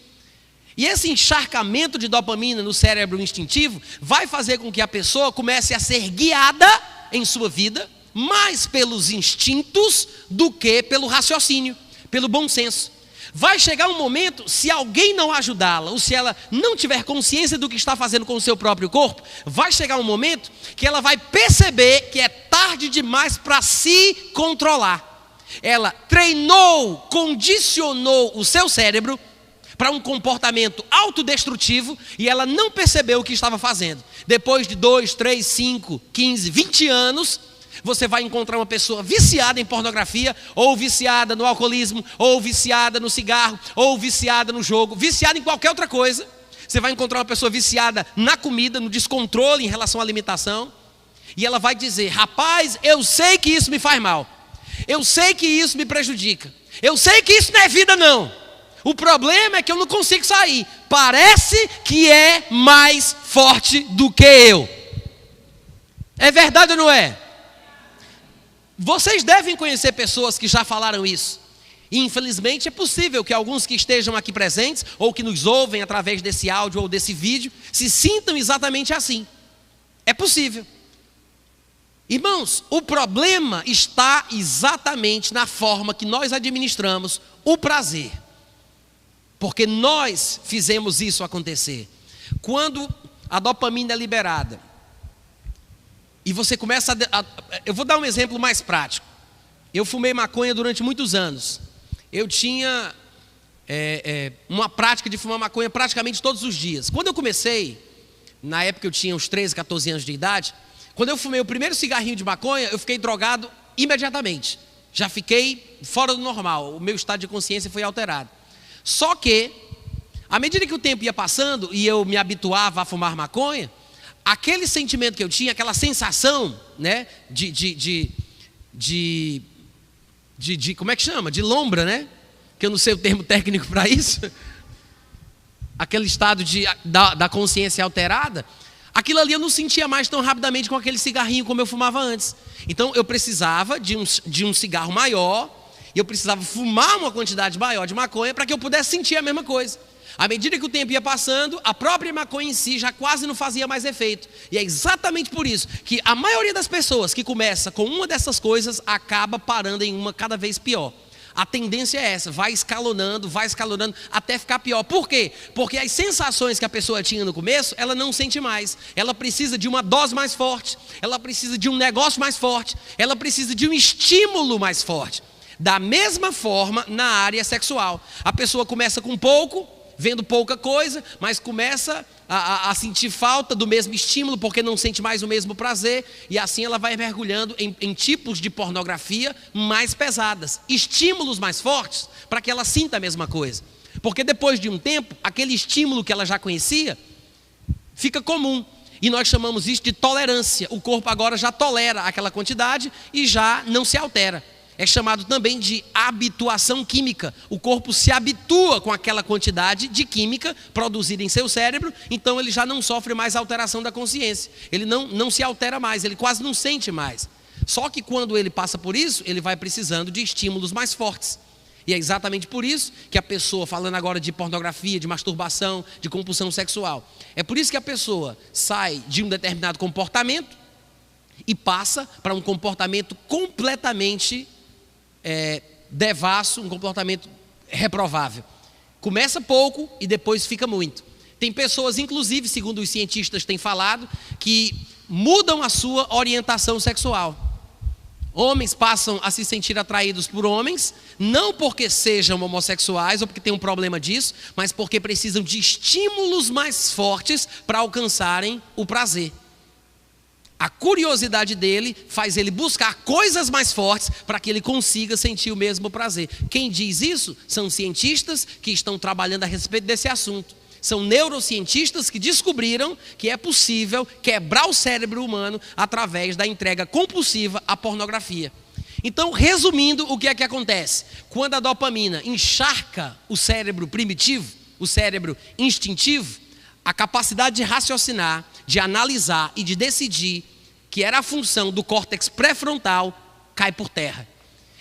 E esse encharcamento de dopamina no cérebro instintivo vai fazer com que a pessoa comece a ser guiada em sua vida mais pelos instintos do que pelo raciocínio, pelo bom senso. Vai chegar um momento, se alguém não ajudá-la, ou se ela não tiver consciência do que está fazendo com o seu próprio corpo, vai chegar um momento que ela vai perceber que é tarde demais para se controlar. Ela treinou, condicionou o seu cérebro para um comportamento autodestrutivo e ela não percebeu o que estava fazendo. Depois de 2, 3, 5, 15, 20 anos, você vai encontrar uma pessoa viciada em pornografia, ou viciada no alcoolismo, ou viciada no cigarro, ou viciada no jogo, viciada em qualquer outra coisa. Você vai encontrar uma pessoa viciada na comida, no descontrole em relação à alimentação, e ela vai dizer, rapaz, eu sei que isso me faz mal, eu sei que isso me prejudica, eu sei que isso não é vida não, o problema é que eu não consigo sair, parece que é mais forte do que eu. É verdade ou não é? Vocês devem conhecer pessoas que já falaram isso. E infelizmente é possível que alguns que estejam aqui presentes, ou que nos ouvem através desse áudio ou desse vídeo, se sintam exatamente assim. É possível. Irmãos, o problema está exatamente na forma que nós administramos o prazer. Porque nós fizemos isso acontecer. Quando a dopamina é liberada, e você começa eu vou dar um exemplo mais prático. Eu fumei maconha durante muitos anos. Eu tinha uma prática de fumar maconha praticamente todos os dias. Quando eu comecei, na época eu tinha uns 13, 14 anos de idade, quando eu fumei o primeiro cigarrinho de maconha, eu fiquei drogado imediatamente. Já fiquei fora do normal, o meu estado de consciência foi alterado. Só que, à medida que o tempo ia passando e eu me habituava a fumar maconha, aquele sentimento que eu tinha, aquela sensação, né, de como é que chama? De lombra, né? Que eu não sei o termo técnico para isso. Aquele estado da consciência alterada. Aquilo ali eu não sentia mais tão rapidamente com aquele cigarrinho como eu fumava antes. Então eu precisava de um cigarro maior, e eu precisava fumar uma quantidade maior de maconha para que eu pudesse sentir a mesma coisa. À medida que o tempo ia passando, a própria maconha em si já quase não fazia mais efeito. E é exatamente por isso que a maioria das pessoas que começa com uma dessas coisas acaba parando em uma cada vez pior. A tendência é essa, vai escalonando, até ficar pior. Por quê? Porque as sensações que a pessoa tinha no começo, ela não sente mais. Ela precisa de uma dose mais forte, ela precisa de um negócio mais forte, ela precisa de um estímulo mais forte. Da mesma forma, na área sexual. A pessoa começa com pouco, vendo pouca coisa, mas começa a sentir falta do mesmo estímulo, porque não sente mais o mesmo prazer, e assim ela vai mergulhando em tipos de pornografia mais pesadas, estímulos mais fortes, para que ela sinta a mesma coisa. Porque depois de um tempo, aquele estímulo que ela já conhecia, fica comum, e nós chamamos isso de tolerância. O corpo agora já tolera aquela quantidade e já não se altera. É chamado também de habituação química. O corpo se habitua com aquela quantidade de química produzida em seu cérebro, então ele já não sofre mais alteração da consciência. Ele não se altera mais, ele quase não sente mais. Só que quando ele passa por isso, ele vai precisando de estímulos mais fortes. E é exatamente por isso que a pessoa, falando agora de pornografia, de masturbação, de compulsão sexual, é por isso que a pessoa sai de um determinado comportamento e passa para um comportamento completamente devasso, um comportamento reprovável. Começa pouco e depois fica muito. Tem pessoas, inclusive, segundo os cientistas têm falado, que mudam a sua orientação sexual. Homens passam a se sentir atraídos por homens, não porque sejam homossexuais ou porque tem um problema disso, mas porque precisam de estímulos mais fortes para alcançarem o prazer. A curiosidade dele faz ele buscar coisas mais fortes para que ele consiga sentir o mesmo prazer. Quem diz isso são cientistas que estão trabalhando a respeito desse assunto. São neurocientistas que descobriram que é possível quebrar o cérebro humano através da entrega compulsiva à pornografia. Então, resumindo, o que é que acontece? Quando a dopamina encharca o cérebro primitivo, o cérebro instintivo, a capacidade de raciocinar, de analisar e de decidir, que era a função do córtex pré-frontal, cai por terra.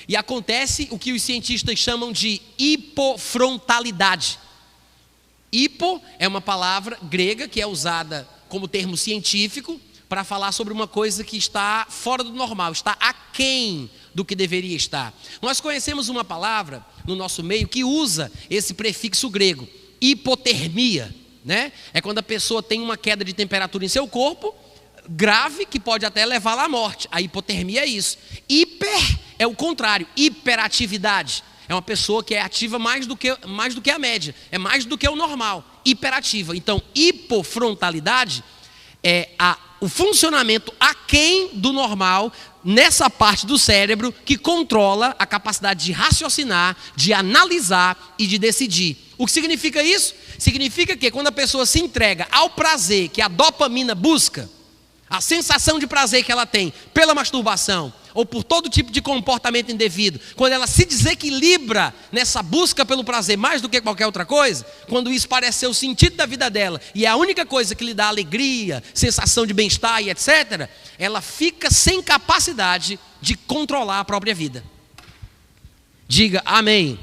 E acontece o que os cientistas chamam de hipofrontalidade. Hipo é uma palavra grega que é usada como termo científico para falar sobre uma coisa que está fora do normal, está aquém do que deveria estar. Nós conhecemos uma palavra no nosso meio que usa esse prefixo grego, hipotermia. Né? É quando a pessoa tem uma queda de temperatura em seu corpo, grave, que pode até levá-la à morte. A hipotermia é isso. Hiper é o contrário, hiperatividade. É uma pessoa que é ativa mais do que a média, é mais do que o normal, hiperativa. Então, hipofrontalidade é o funcionamento aquém do normal nessa parte do cérebro que controla a capacidade de raciocinar, de analisar e de decidir. O que significa isso? Significa que quando a pessoa se entrega ao prazer que a dopamina busca, a sensação de prazer que ela tem pela masturbação ou por todo tipo de comportamento indevido, quando ela se desequilibra nessa busca pelo prazer mais do que qualquer outra coisa, quando isso parece ser o sentido da vida dela e é a única coisa que lhe dá alegria, sensação de bem-estar e etc., ela fica sem capacidade de controlar a própria vida. Diga amém.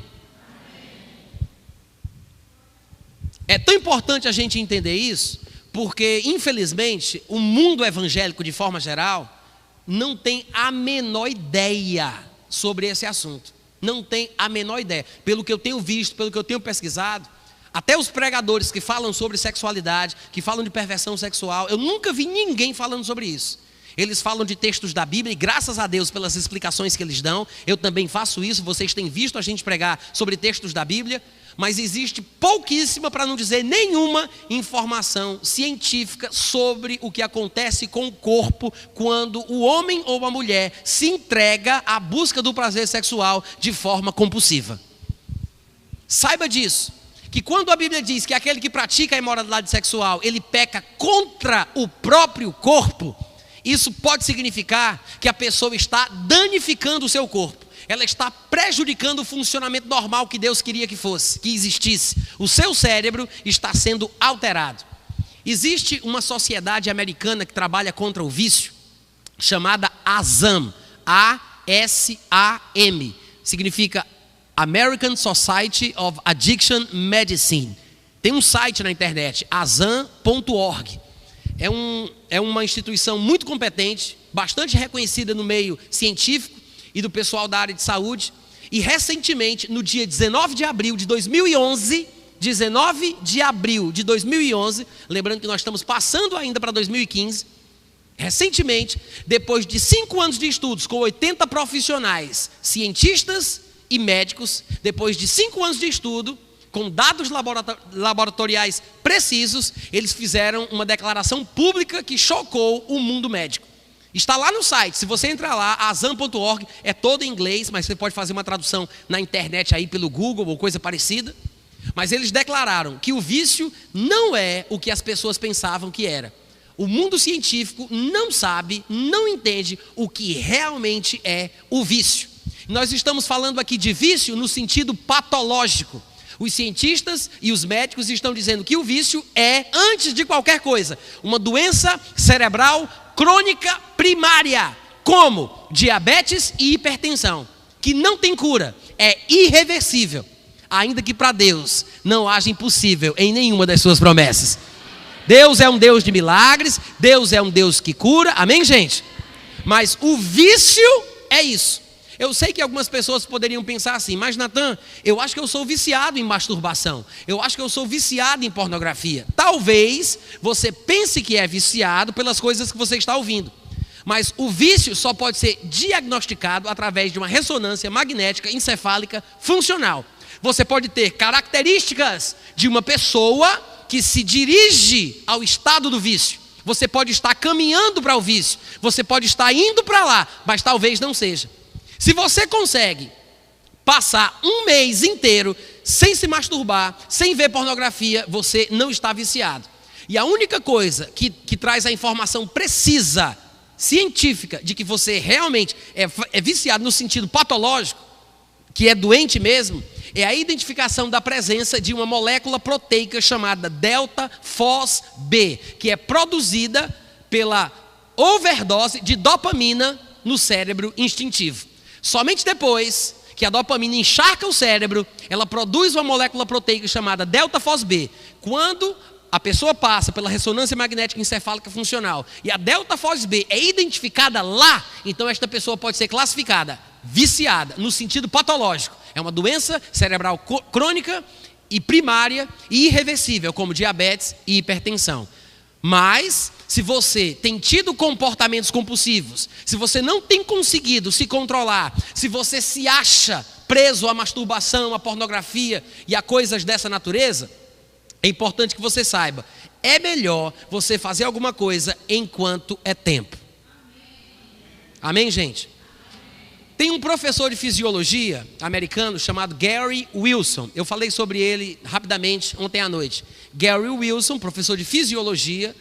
É tão importante a gente entender isso, porque, infelizmente, o mundo evangélico, de forma geral, não tem a menor ideia sobre esse assunto. Não tem a menor ideia. Pelo que eu tenho visto, pelo que eu tenho pesquisado, até os pregadores que falam sobre sexualidade, que falam de perversão sexual, eu nunca vi ninguém falando sobre isso. Eles falam de textos da Bíblia e graças a Deus pelas explicações que eles dão, eu também faço isso, vocês têm visto a gente pregar sobre textos da Bíblia, mas existe pouquíssima, para não dizer nenhuma, informação científica sobre o que acontece com o corpo quando o homem ou a mulher se entrega à busca do prazer sexual de forma compulsiva. Saiba disso, que quando a Bíblia diz que aquele que pratica a imoralidade sexual, ele peca contra o próprio corpo, Isso pode significar que a pessoa está danificando o seu corpo. Ela está prejudicando o funcionamento normal que Deus queria que fosse, que existisse. O seu cérebro está sendo alterado. Existe uma sociedade americana que trabalha contra o vício, chamada ASAM, A-S-A-M, significa American Society of Addiction Medicine. Tem um site na internet, asam.org. É uma instituição muito competente, bastante reconhecida no meio científico e do pessoal da área de saúde. E recentemente, no dia 19 de abril de 2011, lembrando que nós estamos passando ainda para 2015, recentemente, depois de 5 anos de estudos com 80 profissionais, cientistas e médicos, depois de 5 anos de estudo, com dados laboratoriais precisos, eles fizeram uma declaração pública que chocou o mundo médico. Está lá no site, se você entrar lá, asam.org, é todo em inglês, mas você pode fazer uma tradução na internet aí pelo Google ou coisa parecida. Mas eles declararam que o vício não é o que as pessoas pensavam que era. O mundo científico não sabe, não entende o que realmente é o vício. Nós estamos falando aqui de vício no sentido patológico. Os cientistas e os médicos estão dizendo que o vício é, antes de qualquer coisa, uma doença cerebral crônica primária, como diabetes e hipertensão, que não tem cura, é irreversível, ainda que para Deus não haja impossível em nenhuma das suas promessas. Deus é um Deus de milagres, Deus é um Deus que cura, amém, gente? Mas o vício é isso. Eu sei que algumas pessoas poderiam pensar assim, mas Natan, eu acho que eu sou viciado em masturbação, eu acho que eu sou viciado em pornografia. Talvez você pense que é viciado pelas coisas que você está ouvindo, mas o vício só pode ser diagnosticado através de uma ressonância magnética encefálica funcional. Você pode ter características de uma pessoa que se dirige ao estado do vício. Você pode estar caminhando para o vício, você pode estar indo para lá, mas talvez não seja. Se você consegue passar um mês inteiro sem se masturbar, sem ver pornografia, você não está viciado. E a única coisa que traz a informação precisa, científica, de que você realmente é viciado no sentido patológico, que é doente mesmo, é a identificação da presença de uma molécula proteica chamada delta-FOS-B, que é produzida pela overdose de dopamina no cérebro instintivo. Somente depois que a dopamina encharca o cérebro, ela produz uma molécula proteica chamada delta-FOS-B. Quando a pessoa passa pela ressonância magnética encefálica funcional e a delta-FOS-B é identificada lá, então esta pessoa pode ser classificada viciada, no sentido patológico. É uma doença cerebral crônica e primária e irreversível, como diabetes e hipertensão. Mas, se você tem tido comportamentos compulsivos, se você não tem conseguido se controlar, se você se acha preso à masturbação, à pornografia e a coisas dessa natureza, é importante que você saiba, é melhor você fazer alguma coisa enquanto é tempo. Amém, gente? Tem um professor de fisiologia americano chamado Gary Wilson. Eu falei sobre ele rapidamente ontem à noite. Gary Wilson, professor de fisiologia,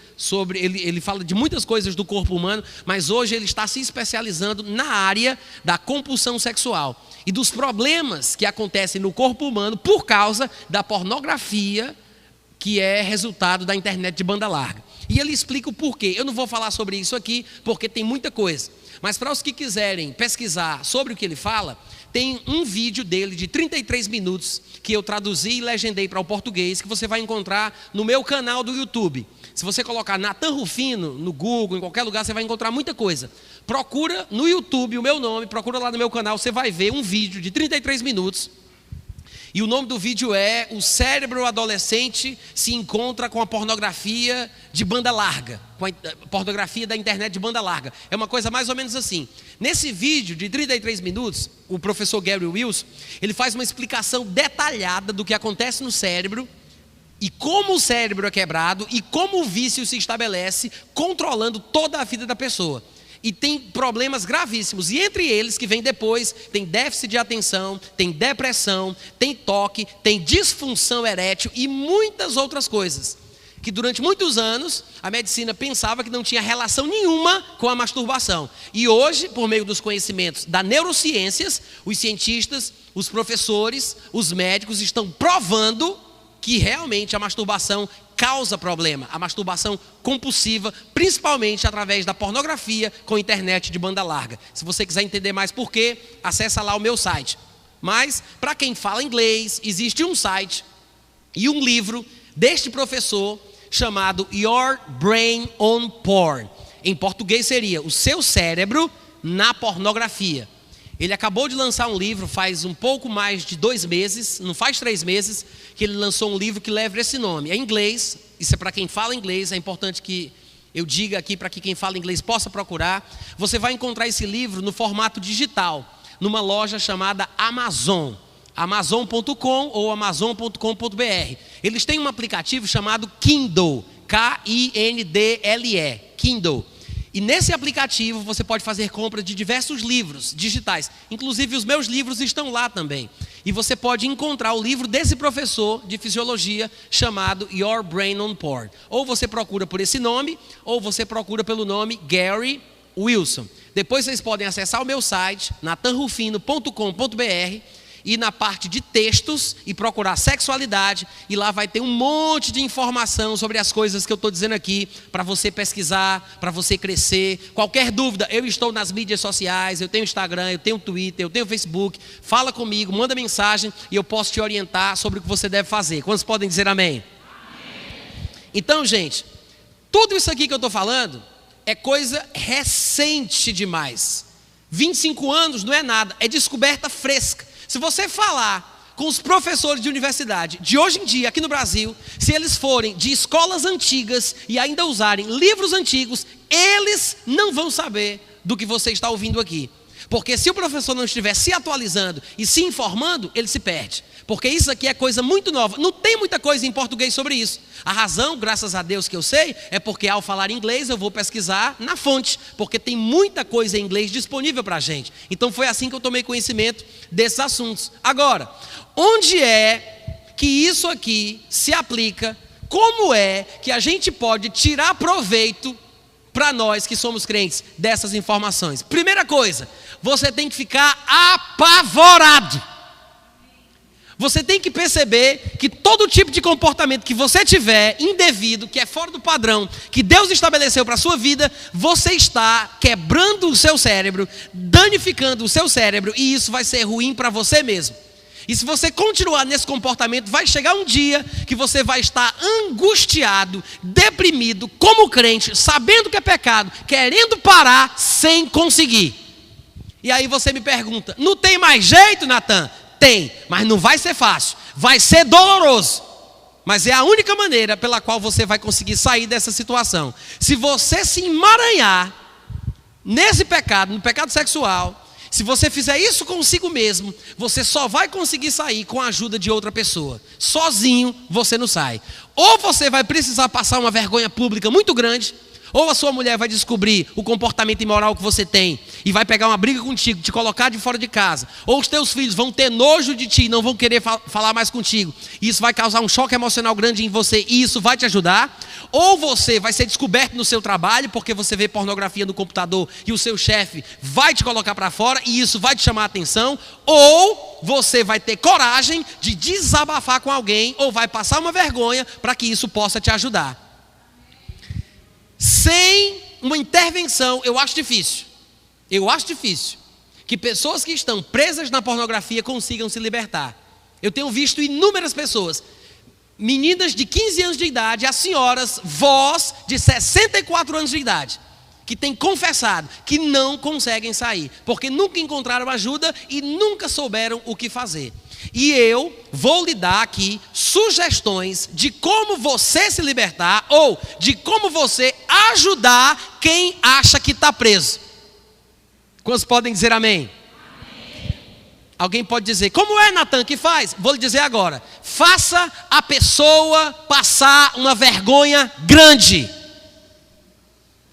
ele fala de muitas coisas do corpo humano, mas hoje ele está se especializando na área da compulsão sexual e dos problemas que acontecem no corpo humano por causa da pornografia, que é resultado da internet de banda larga. E ele explica o porquê. Eu não vou falar sobre isso aqui, porque tem muita coisa. Mas para os que quiserem pesquisar sobre o que ele fala, tem um vídeo dele de 33 minutos, que eu traduzi e legendei para o português, que você vai encontrar no meu canal do YouTube. Se você colocar Natan Rufino no Google, em qualquer lugar, você vai encontrar muita coisa. Procura no YouTube o meu nome, procura lá no meu canal, você vai ver um vídeo de 33 minutos. E o nome do vídeo é O Cérebro Adolescente se encontra com a pornografia de banda larga, com a pornografia da internet de banda larga. É uma coisa mais ou menos assim. Nesse vídeo de 33 minutos, o professor Gary Wilson, ele faz uma explicação detalhada do que acontece no cérebro e como o cérebro é quebrado e como o vício se estabelece, controlando toda a vida da pessoa. E tem problemas gravíssimos, e entre eles, que vem depois, tem déficit de atenção, tem depressão, tem toque, tem disfunção erétil e muitas outras coisas. que durante muitos anos a medicina pensava que não tinha relação nenhuma com a masturbação. E hoje, por meio dos conhecimentos das neurociências, os cientistas, os professores, os médicos estão provando que realmente a masturbação causa problema, a masturbação compulsiva, principalmente através da pornografia com internet de banda larga. Se você quiser entender mais por quê, acessa lá o meu site. Mas, para quem fala inglês, existe um site e um livro deste professor chamado Your Brain on Porn. Em português seria O Seu Cérebro na Pornografia. Ele acabou de lançar um livro faz um pouco mais de 2 meses, não faz 3 meses, que ele lançou um livro que leva esse nome. É em inglês, isso é para quem fala inglês, é importante que eu diga aqui para que quem fala inglês possa procurar. Você vai encontrar esse livro no formato digital, numa loja chamada Amazon. Amazon.com ou Amazon.com.br. Eles têm um aplicativo chamado Kindle, Kindle, Kindle. E nesse aplicativo você pode fazer compra de diversos livros digitais. Inclusive os meus livros estão lá também. E você pode encontrar o livro desse professor de fisiologia chamado Your Brain on Porn. Ou você procura por esse nome, ou você procura pelo nome Gary Wilson. Depois vocês podem acessar o meu site, natanrufino.com.br, e na parte de textos e procurar sexualidade, e lá vai ter um monte de informação sobre as coisas que eu estou dizendo aqui, para você pesquisar, para você crescer. Qualquer dúvida, eu estou nas mídias sociais, eu tenho Instagram, eu tenho Twitter, eu tenho Facebook. Fala comigo, manda mensagem e eu posso te orientar sobre o que você deve fazer. Quantos podem dizer amém? Então, gente, tudo isso aqui que eu estou falando é coisa recente demais. 25 anos não é nada, é descoberta fresca. Se você falar com os professores de universidade de hoje em dia, aqui no Brasil, se eles forem de escolas antigas e ainda usarem livros antigos, eles não vão saber do que você está ouvindo aqui. Porque se o professor não estiver se atualizando e se informando, ele se perde. Porque isso aqui é coisa muito nova. Não tem muita coisa em português sobre isso. A razão, graças a Deus que eu sei, é porque ao falar inglês eu vou pesquisar na fonte. Porque tem muita coisa em inglês disponível para a gente. Então foi assim que eu tomei conhecimento desses assuntos. Agora, onde é que isso aqui se aplica? Como é que a gente pode tirar proveito para nós que somos crentes dessas informações? Primeira coisa, você tem que ficar apavorado. Você tem que perceber que todo tipo de comportamento que você tiver indevido, que é fora do padrão, que Deus estabeleceu para a sua vida, você está quebrando o seu cérebro, danificando o seu cérebro, e isso vai ser ruim para você mesmo. E se você continuar nesse comportamento, vai chegar um dia que você vai estar angustiado, deprimido, como crente, sabendo que é pecado, querendo parar sem conseguir. E aí você me pergunta, não tem mais jeito, Natan? Tem, mas não vai ser fácil, vai ser doloroso. Mas é a única maneira pela qual você vai conseguir sair dessa situação. Se você se emaranhar nesse pecado, no pecado sexual, se você fizer isso consigo mesmo, você só vai conseguir sair com a ajuda de outra pessoa. Sozinho você não sai. Ou você vai precisar passar uma vergonha pública muito grande, ou a sua mulher vai descobrir o comportamento imoral que você tem e vai pegar uma briga contigo, te colocar de fora de casa. Ou os teus filhos vão ter nojo de ti e não vão querer falar mais contigo. E isso vai causar um choque emocional grande em você e isso vai te ajudar. Ou você vai ser descoberto no seu trabalho porque você vê pornografia no computador e o seu chefe vai te colocar para fora e isso vai te chamar a atenção. Ou você vai ter coragem de desabafar com alguém ou vai passar uma vergonha para que isso possa te ajudar. Sem uma intervenção, eu acho difícil que pessoas que estão presas na pornografia consigam se libertar. Eu tenho visto inúmeras pessoas, meninas de 15 anos de idade, as senhoras, vós de 64 anos de idade, que têm confessado que não conseguem sair, porque nunca encontraram ajuda e nunca souberam o que fazer. E eu vou lhe dar aqui sugestões de como você se libertar ou de como você ajudar quem acha que está preso. Quantos podem dizer amém? Amém? Alguém pode dizer, como é, Natan, que faz? Vou lhe dizer agora. Faça a pessoa passar uma vergonha grande.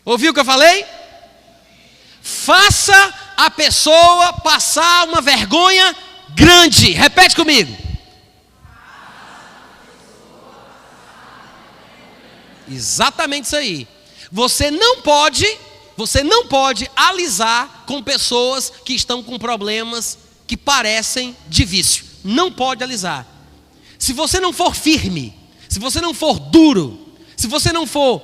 Ouviu o que eu falei? Faça a pessoa passar uma vergonha grande. Repete comigo. Exatamente isso aí. Você não pode alisar com pessoas que estão com problemas que parecem de vício. Não pode alisar. Se você não for firme, se você não for duro, se você não for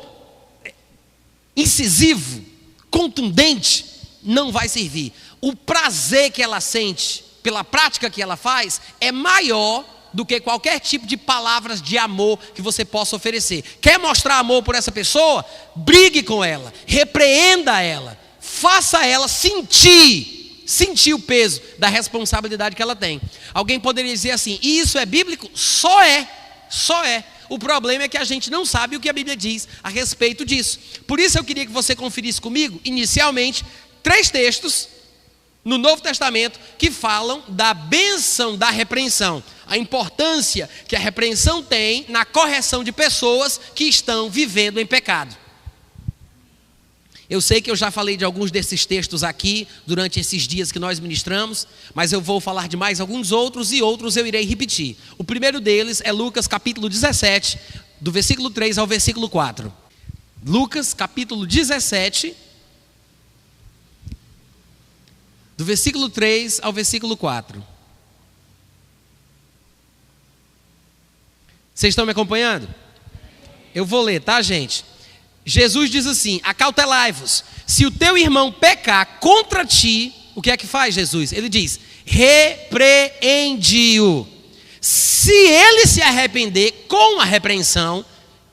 incisivo, contundente, não vai servir. O prazer que ela sente pela prática que ela faz é maior do que qualquer tipo de palavras de amor que você possa oferecer. Quer mostrar amor por essa pessoa? Brigue com ela, repreenda ela, faça ela sentir o peso da responsabilidade que ela tem. Alguém poderia dizer assim: e isso é bíblico? Só é. O problema é que a gente não sabe o que a Bíblia diz a respeito disso. Por isso eu queria que você conferisse comigo, inicialmente, 3 textos no Novo Testamento que falam da bênção da repreensão, a importância que a repreensão tem na correção de pessoas que estão vivendo em pecado. Eu sei que eu já falei de alguns desses textos aqui durante esses dias que nós ministramos, mas eu vou falar de mais alguns outros e outros eu irei repetir. O primeiro deles é Lucas capítulo 17, do versículo 3 ao versículo 4. Lucas capítulo 17, do versículo 3 ao versículo 4. Vocês estão me acompanhando? Eu vou ler, tá, gente? Jesus diz assim: acautelai-vos, se o teu irmão pecar contra ti, o que é que faz Jesus? Ele diz: repreende-o. Se ele se arrepender com a repreensão,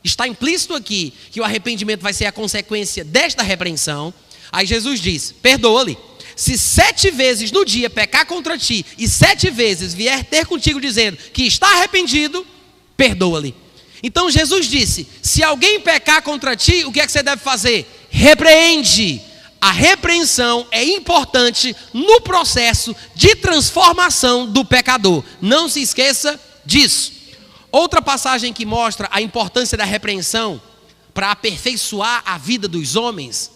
está implícito aqui que o arrependimento vai ser a consequência desta repreensão. Aí Jesus diz: perdoa-lhe. Se 7 vezes no dia pecar contra ti e 7 vezes vier ter contigo dizendo que está arrependido, perdoa-lhe. Então Jesus disse: se alguém pecar contra ti, o que é que você deve fazer? Repreende. A repreensão é importante no processo de transformação do pecador. Não se esqueça disso. Outra passagem que mostra a importância da repreensão para aperfeiçoar a vida dos homens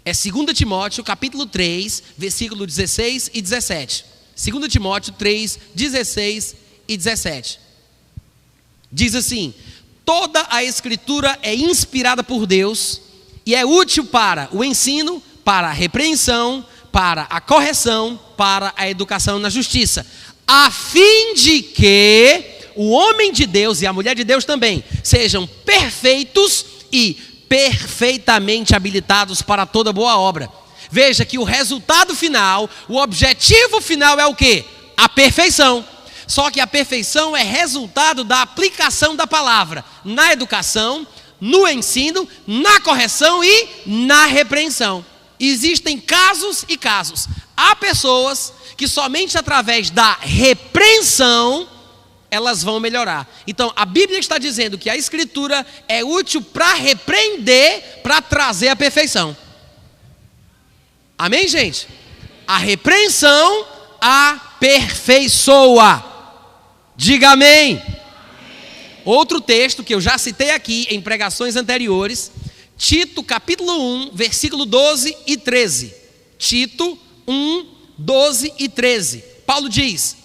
é 2 Timóteo capítulo 3, versículo 16 e 17. 2 Timóteo 3, 16 e 17. Diz assim: toda a escritura é inspirada por Deus e é útil para o ensino, para a repreensão, para a correção, para a educação na justiça, a fim de que o homem de Deus e a mulher de Deus também sejam perfeitos e perfeitamente habilitados para toda boa obra. Veja que o resultado final, o objetivo final é o quê? A perfeição. Só que a perfeição é resultado da aplicação da palavra na educação, no ensino, na correção e na repreensão. Existem casos e casos. Há pessoas que somente através da repreensão elas vão melhorar. Então a Bíblia está dizendo que a Escritura é útil para repreender, para trazer a perfeição. Amém, gente? A repreensão aperfeiçoa. Diga amém. Outro texto que eu já citei aqui em pregações anteriores, Tito capítulo 1, versículo 12 e 13. Tito 1, 12 e 13. Paulo diz: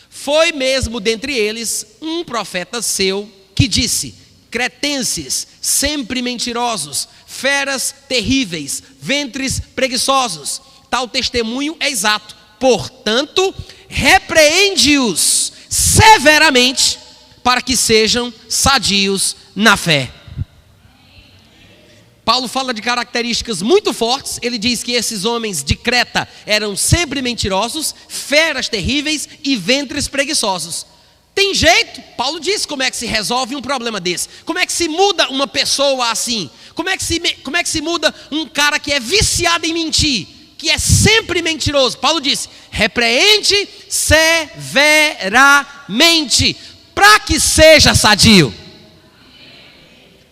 foi mesmo dentre eles um profeta seu que disse: cretenses, sempre mentirosos, feras terríveis, ventres preguiçosos. Tal testemunho é exato. Portanto, repreende-os severamente, para que sejam sadios na fé. Paulo fala de características muito fortes. Ele diz que esses homens de Creta eram sempre mentirosos, feras terríveis e ventres preguiçosos. Tem jeito? Paulo diz como é que se resolve um problema desse. Como é que se muda uma pessoa assim? Como é que se muda um cara que é viciado em mentir, que é sempre mentiroso? Paulo disse: repreende severamente, para que seja sadio.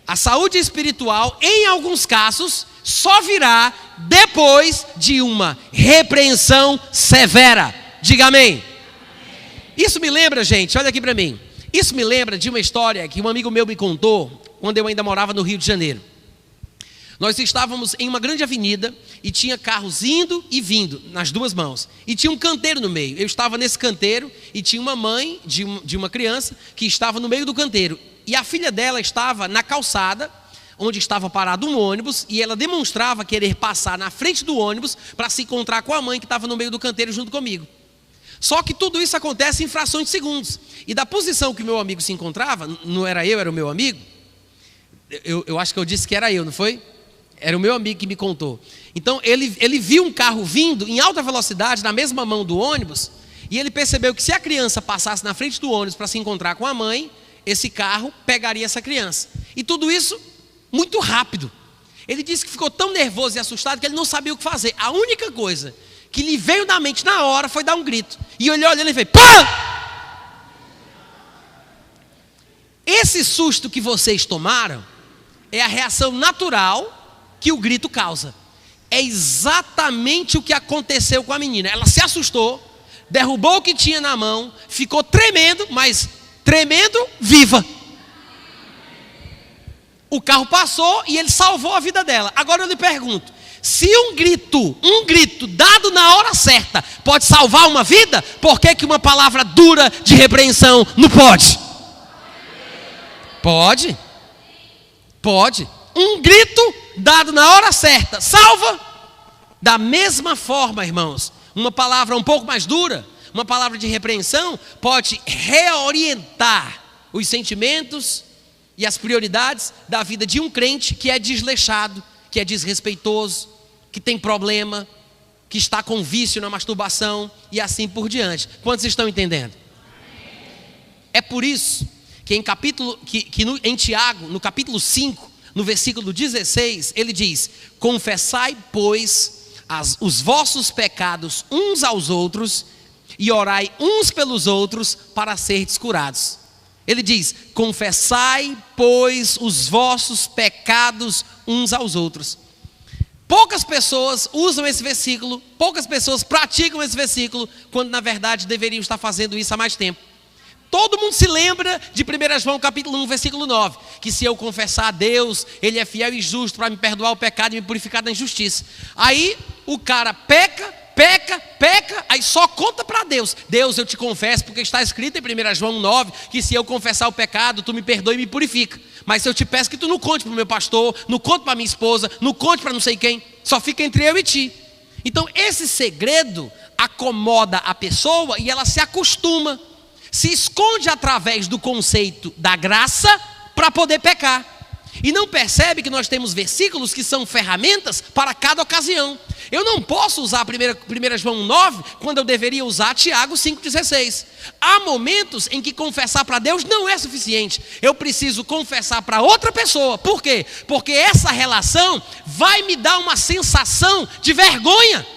A saúde espiritual, em alguns casos, só virá depois de uma repreensão severa. Diga amém. Isso me lembra, gente, olha aqui para mim. Isso me lembra de uma história que um amigo meu me contou quando eu ainda morava no Rio de Janeiro. Nós estávamos em uma grande avenida e tinha carros indo e vindo nas duas mãos. E tinha um canteiro no meio. Eu estava nesse canteiro e tinha uma mãe de uma criança que estava no meio do canteiro. E a filha dela estava na calçada, onde estava parado um ônibus, e ela demonstrava querer passar na frente do ônibus para se encontrar com a mãe que estava no meio do canteiro junto comigo. Só que tudo isso acontece em frações de segundos. E da posição que meu amigo se encontrava, não era eu, era o meu amigo. Eu acho que eu disse que era eu, não foi? Era o meu amigo que me contou. Então ele viu um carro vindo em alta velocidade na mesma mão do ônibus, e ele percebeu que se a criança passasse na frente do ônibus para se encontrar com a mãe, esse carro pegaria essa criança. E tudo isso muito rápido. Ele disse que ficou tão nervoso e assustado que ele não sabia o que fazer. A única coisa que lhe veio na mente na hora foi dar um grito. E olhou ali e fez: pá! Esse susto que vocês tomaram é a reação natural que o grito causa. É exatamente o que aconteceu com a menina. Ela se assustou, derrubou o que tinha na mão, ficou tremendo, mas tremendo, viva. O carro passou e ele salvou a vida dela. Agora eu lhe pergunto, se um grito dado na hora certa pode salvar uma vida, por que que uma palavra dura de repreensão não pode? Pode. Pode. Um grito dado na hora certa salva. Da mesma forma, irmãos, uma palavra um pouco mais dura, uma palavra de repreensão, pode reorientar os sentimentos e as prioridades da vida de um crente que é desleixado, que é desrespeitoso, que tem problema, que está com vício na masturbação e assim por diante. Quantos estão entendendo? É por isso que em Tiago, no capítulo 5, no versículo 16, ele diz: confessai, pois, os vossos pecados uns aos outros e orai uns pelos outros para serdes curados. Ele diz: confessai, pois, os vossos pecados uns aos outros. Poucas pessoas usam esse versículo, poucas pessoas praticam esse versículo, quando na verdade deveriam estar fazendo isso há mais tempo. Todo mundo se lembra de 1 João capítulo 1, versículo 9, que se eu confessar a Deus, Ele é fiel e justo para me perdoar o pecado e me purificar da injustiça. Aí o cara peca, aí só conta para Deus: Deus, eu te confesso, porque está escrito em 1 João 9, que se eu confessar o pecado, tu me perdoa e me purifica. Mas se eu te peço que tu não conte para o meu pastor, não conte para minha esposa, não conte para não sei quem, só fica entre eu e ti. Então esse segredo acomoda a pessoa e ela se acostuma, se esconde através do conceito da graça para poder pecar. E não percebe que nós temos versículos que são ferramentas para cada ocasião. Eu não posso usar 1 João 9 quando eu deveria usar Tiago 5,16. Há momentos em que confessar para Deus não é suficiente. Eu preciso confessar para outra pessoa. Por quê? Porque essa relação vai me dar uma sensação de vergonha.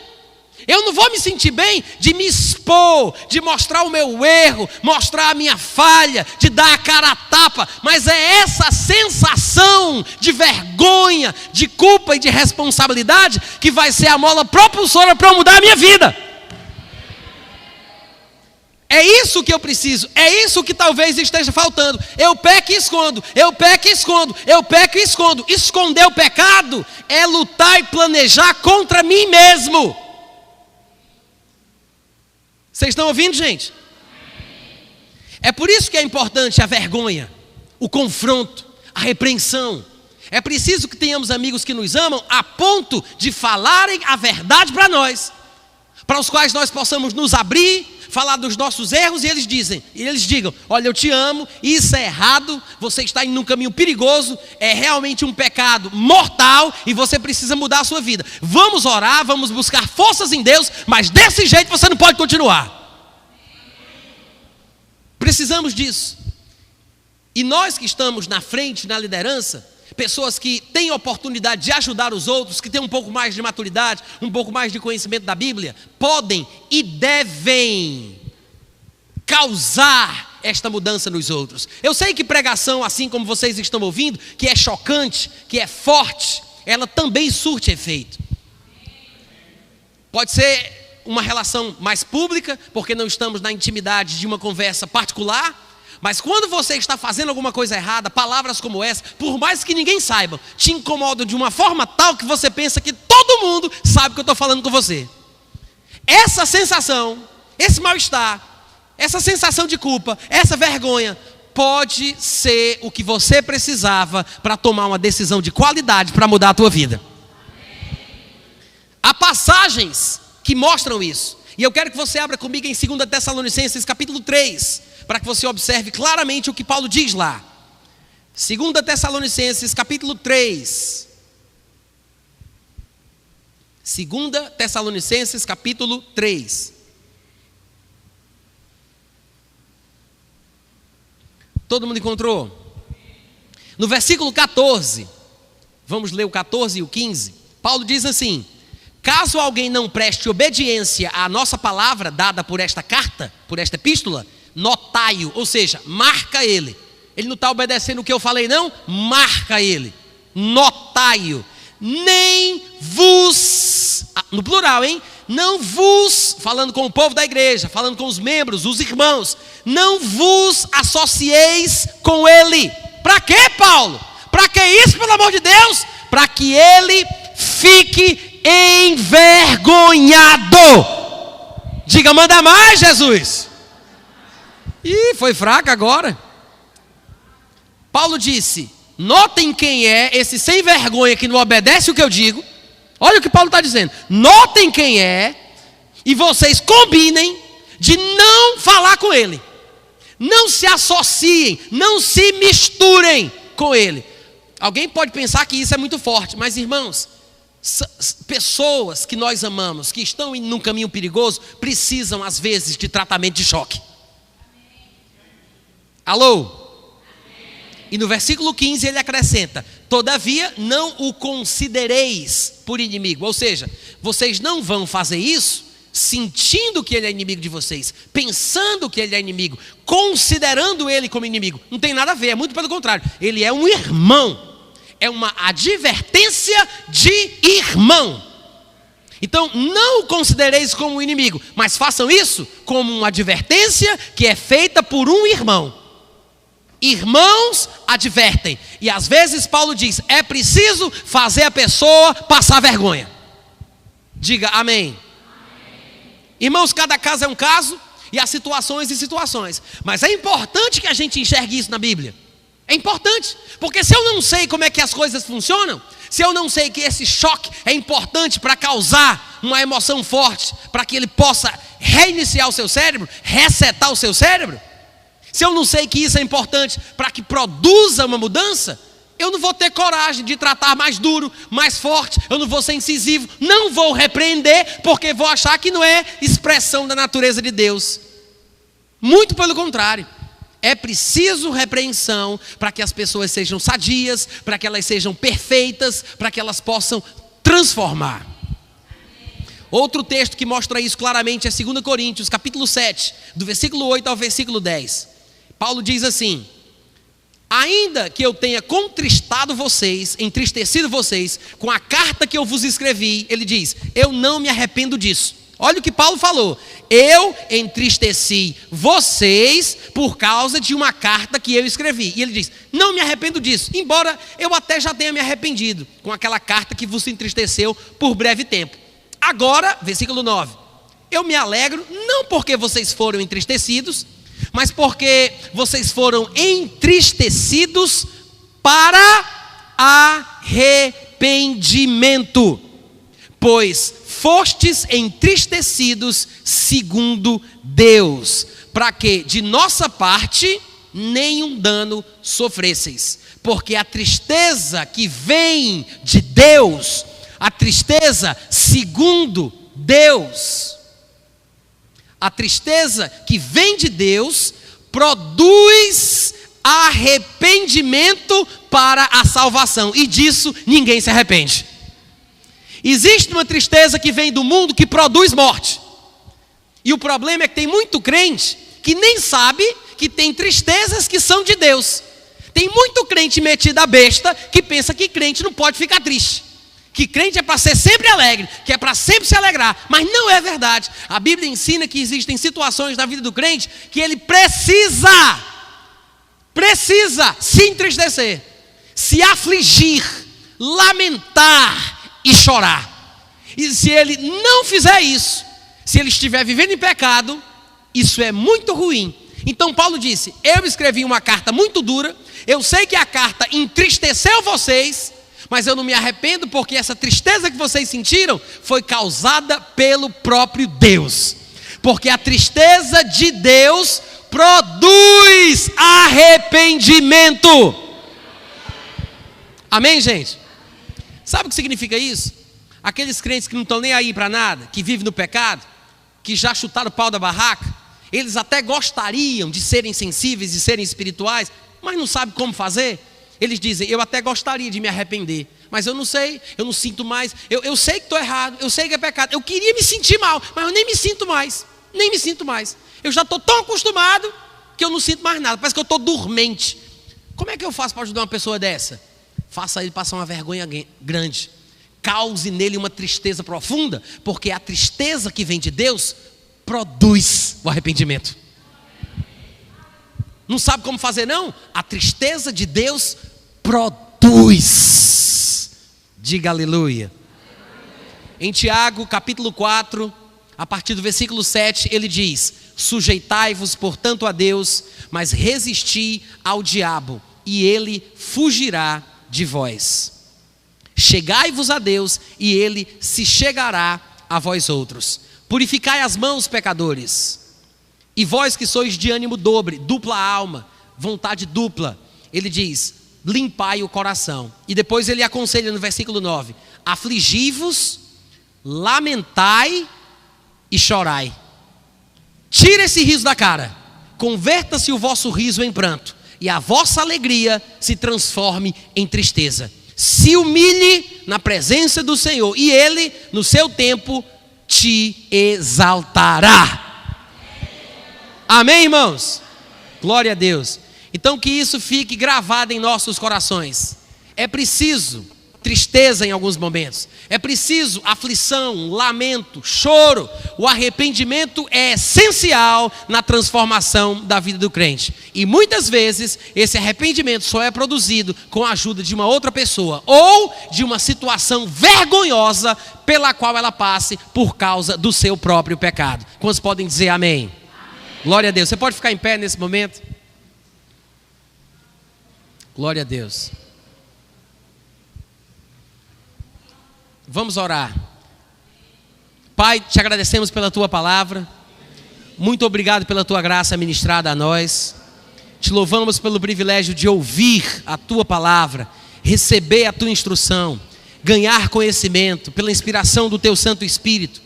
Eu não vou me sentir bem de me expor, de mostrar o meu erro, mostrar a minha falha, de dar a cara a tapa, mas é essa sensação de vergonha, de culpa e de responsabilidade que vai ser a mola propulsora para eu mudar a minha vida. É isso que eu preciso, é isso que talvez esteja faltando. Eu peco e escondo, eu peco e escondo, eu peco e escondo. Esconder o pecado é lutar e planejar contra mim mesmo. Vocês estão ouvindo, gente? É por isso que é importante a vergonha, o confronto, a repreensão. É preciso que tenhamos amigos que nos amam a ponto de falarem a verdade para nós, para os quais nós possamos nos abrir, falar dos nossos erros e eles digam: olha, eu te amo, isso é errado, você está indo num caminho perigoso, é realmente um pecado mortal e você precisa mudar a sua vida. Vamos orar, vamos buscar forças em Deus, mas desse jeito você não pode continuar. Precisamos disso. E nós que estamos na frente, na liderança, pessoas que têm oportunidade de ajudar os outros, que têm um pouco mais de maturidade, um pouco mais de conhecimento da Bíblia, podem e devem causar esta mudança nos outros. Eu sei que pregação, assim como vocês estão ouvindo, que é chocante, que é forte, ela também surte efeito. Pode ser uma relação mais pública, porque não estamos na intimidade de uma conversa particular. Mas quando você está fazendo alguma coisa errada, palavras como essa, por mais que ninguém saiba, te incomodam de uma forma tal que você pensa que todo mundo sabe que eu estou falando com você. Essa sensação, esse mal-estar, essa sensação de culpa, essa vergonha, pode ser o que você precisava para tomar uma decisão de qualidade para mudar a tua vida. Há passagens que mostram isso. E eu quero que você abra comigo em 2 Tessalonicenses capítulo 3, para que você observe claramente o que Paulo diz lá. 2 Tessalonicenses capítulo 3. 2 Tessalonicenses capítulo 3. Todo mundo encontrou? No versículo 14, vamos ler o 14 e o 15. Paulo diz assim: caso alguém não preste obediência à nossa palavra dada por esta carta, por esta epístola, notai-o, ou seja, marca ele. Ele não está obedecendo o que eu falei, não? Marca ele, notai-o. Nem vos, no plural, hein? Não vos, falando com o povo da igreja, falando com os membros, os irmãos, não vos associeis com ele. Para quê, Paulo? Para que isso, pelo amor de Deus? Para que ele fique envergonhado. Diga, manda mais, Jesus. Ih, foi fraco agora. Paulo disse: notem quem é esse sem vergonha que não obedece o que eu digo. Olha o que Paulo está dizendo. Notem quem é e vocês combinem de não falar com ele. Não se associem, não se misturem com ele. Alguém pode pensar que isso é muito forte, mas irmãos, pessoas que nós amamos, que estão num caminho perigoso, precisam às vezes de tratamento de choque. Alô? E no versículo 15 ele acrescenta: todavia não o considereis por inimigo. Ou seja, vocês não vão fazer isso sentindo que ele é inimigo de vocês, pensando que ele é inimigo, considerando ele como inimigo. Não tem nada a ver, é muito pelo contrário. Ele é um irmão, é uma advertência de irmão. Então não o considereis como inimigo, mas façam isso como uma advertência que é feita por um irmão. Irmãos advertem. E às vezes Paulo diz: é preciso fazer a pessoa passar vergonha. Diga amém. Irmãos, cada caso é um caso, e há situações e situações. Mas é importante que a gente enxergue isso na Bíblia. É importante, porque se eu não sei como é que as coisas funcionam, se eu não sei que esse choque é importante para causar uma emoção forte, para que ele possa reiniciar o seu cérebro, resetar o seu cérebro, se eu não sei que isso é importante para que produza uma mudança, eu não vou ter coragem de tratar mais duro, mais forte, eu não vou ser incisivo, não vou repreender, porque vou achar que não é expressão da natureza de Deus. Muito pelo contrário, é preciso repreensão para que as pessoas sejam sadias, para que elas sejam perfeitas, para que elas possam transformar. Outro texto que mostra isso claramente é 2 Coríntios, capítulo 7, do versículo 8 ao versículo 10. Paulo diz assim: ainda que eu tenha contristado vocês, entristecido vocês com a carta que eu vos escrevi, ele diz, eu não me arrependo disso. Olha o que Paulo falou: eu entristeci vocês por causa de uma carta que eu escrevi. E ele diz, não me arrependo disso, embora eu até já tenha me arrependido com aquela carta que vos entristeceu por breve tempo. Agora, versículo 9, eu me alegro não porque vocês foram entristecidos, mas porque vocês foram entristecidos para arrependimento, pois fostes entristecidos segundo Deus, para que de nossa parte nenhum dano sofresseis, porque a tristeza que vem de Deus, a tristeza segundo Deus, a tristeza que vem de Deus produz arrependimento para a salvação, e disso ninguém se arrepende. Existe uma tristeza que vem do mundo que produz morte, e o problema é que tem muito crente que nem sabe que tem tristezas que são de Deus. Tem muito crente metido a besta que pensa que crente não pode ficar triste, que crente é para ser sempre alegre, que é para sempre se alegrar, mas não é verdade. A Bíblia ensina que existem situações na vida do crente que ele precisa se entristecer, se afligir, lamentar e chorar. E se ele não fizer isso, se ele estiver vivendo em pecado, isso é muito ruim. Então Paulo disse: eu escrevi uma carta muito dura, eu sei que a carta entristeceu vocês, mas eu não me arrependo, porque essa tristeza que vocês sentiram foi causada pelo próprio Deus. Porque a tristeza de Deus produz arrependimento. Amém, gente? Sabe o que significa isso? Aqueles crentes que não estão nem aí para nada, que vivem no pecado, que já chutaram o pau da barraca, eles até gostariam de serem sensíveis e serem espirituais, mas não sabem como fazer. Eles dizem: eu até gostaria de me arrepender, mas eu não sei, eu não sinto mais. Eu sei que estou errado, eu sei que é pecado, eu queria me sentir mal, mas eu nem me sinto mais. Nem me sinto mais. Eu já estou tão acostumado que eu não sinto mais nada. Parece que eu estou dormente. Como é que eu faço para ajudar uma pessoa dessa? Faça ele passar uma vergonha grande. Cause nele uma tristeza profunda, porque a tristeza que vem de Deus produz o arrependimento. Não sabe como fazer, não? A tristeza de Deus produz. Diga aleluia. Em Tiago, capítulo 4, a partir do versículo 7, ele diz: sujeitai-vos, portanto, a Deus, mas resisti ao diabo, e ele fugirá de vós. Chegai-vos a Deus, e ele se chegará a vós outros. Purificai as mãos, pecadores. E vós que sois de ânimo dobre, dupla alma, vontade dupla, ele diz: limpai o coração. E depois ele aconselha no versículo 9: afligi-vos, lamentai e chorai. Tira esse riso da cara, converta-se o vosso riso em pranto, e a vossa alegria se transforme em tristeza. Se humilhe na presença do Senhor, e Ele, no seu tempo, te exaltará. Amém, irmãos? Glória a Deus. Então que isso fique gravado em nossos corações. É preciso tristeza em alguns momentos, é preciso aflição, lamento, choro. O arrependimento é essencial na transformação da vida do crente. E muitas vezes esse arrependimento só é produzido com a ajuda de uma outra pessoa, ou de uma situação vergonhosa pela qual ela passe por causa do seu próprio pecado. Quantos podem dizer amém? Glória a Deus. Você pode ficar em pé nesse momento? Glória a Deus. Vamos orar. Pai, te agradecemos pela tua palavra. Muito obrigado pela tua graça ministrada a nós. Te louvamos pelo privilégio de ouvir a tua palavra, receber a tua instrução, ganhar conhecimento pela inspiração do teu Santo Espírito.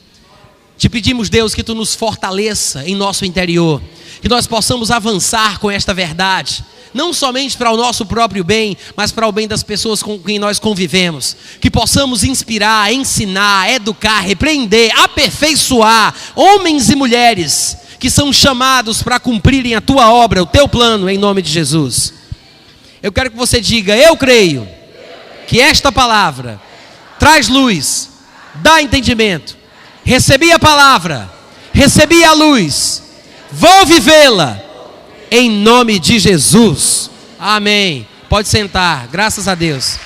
Te pedimos, Deus, que tu nos fortaleça em nosso interior, que nós possamos avançar com esta verdade, não somente para o nosso próprio bem, mas para o bem das pessoas com quem nós convivemos. Que possamos inspirar, ensinar, educar, repreender, aperfeiçoar homens e mulheres que são chamados para cumprirem a tua obra, o teu plano, em nome de Jesus. Eu quero que você diga: eu creio que esta palavra traz luz, dá entendimento. Recebi a palavra, recebi a luz, vou vivê-la. Em nome de Jesus. Amém. Pode sentar. Graças a Deus.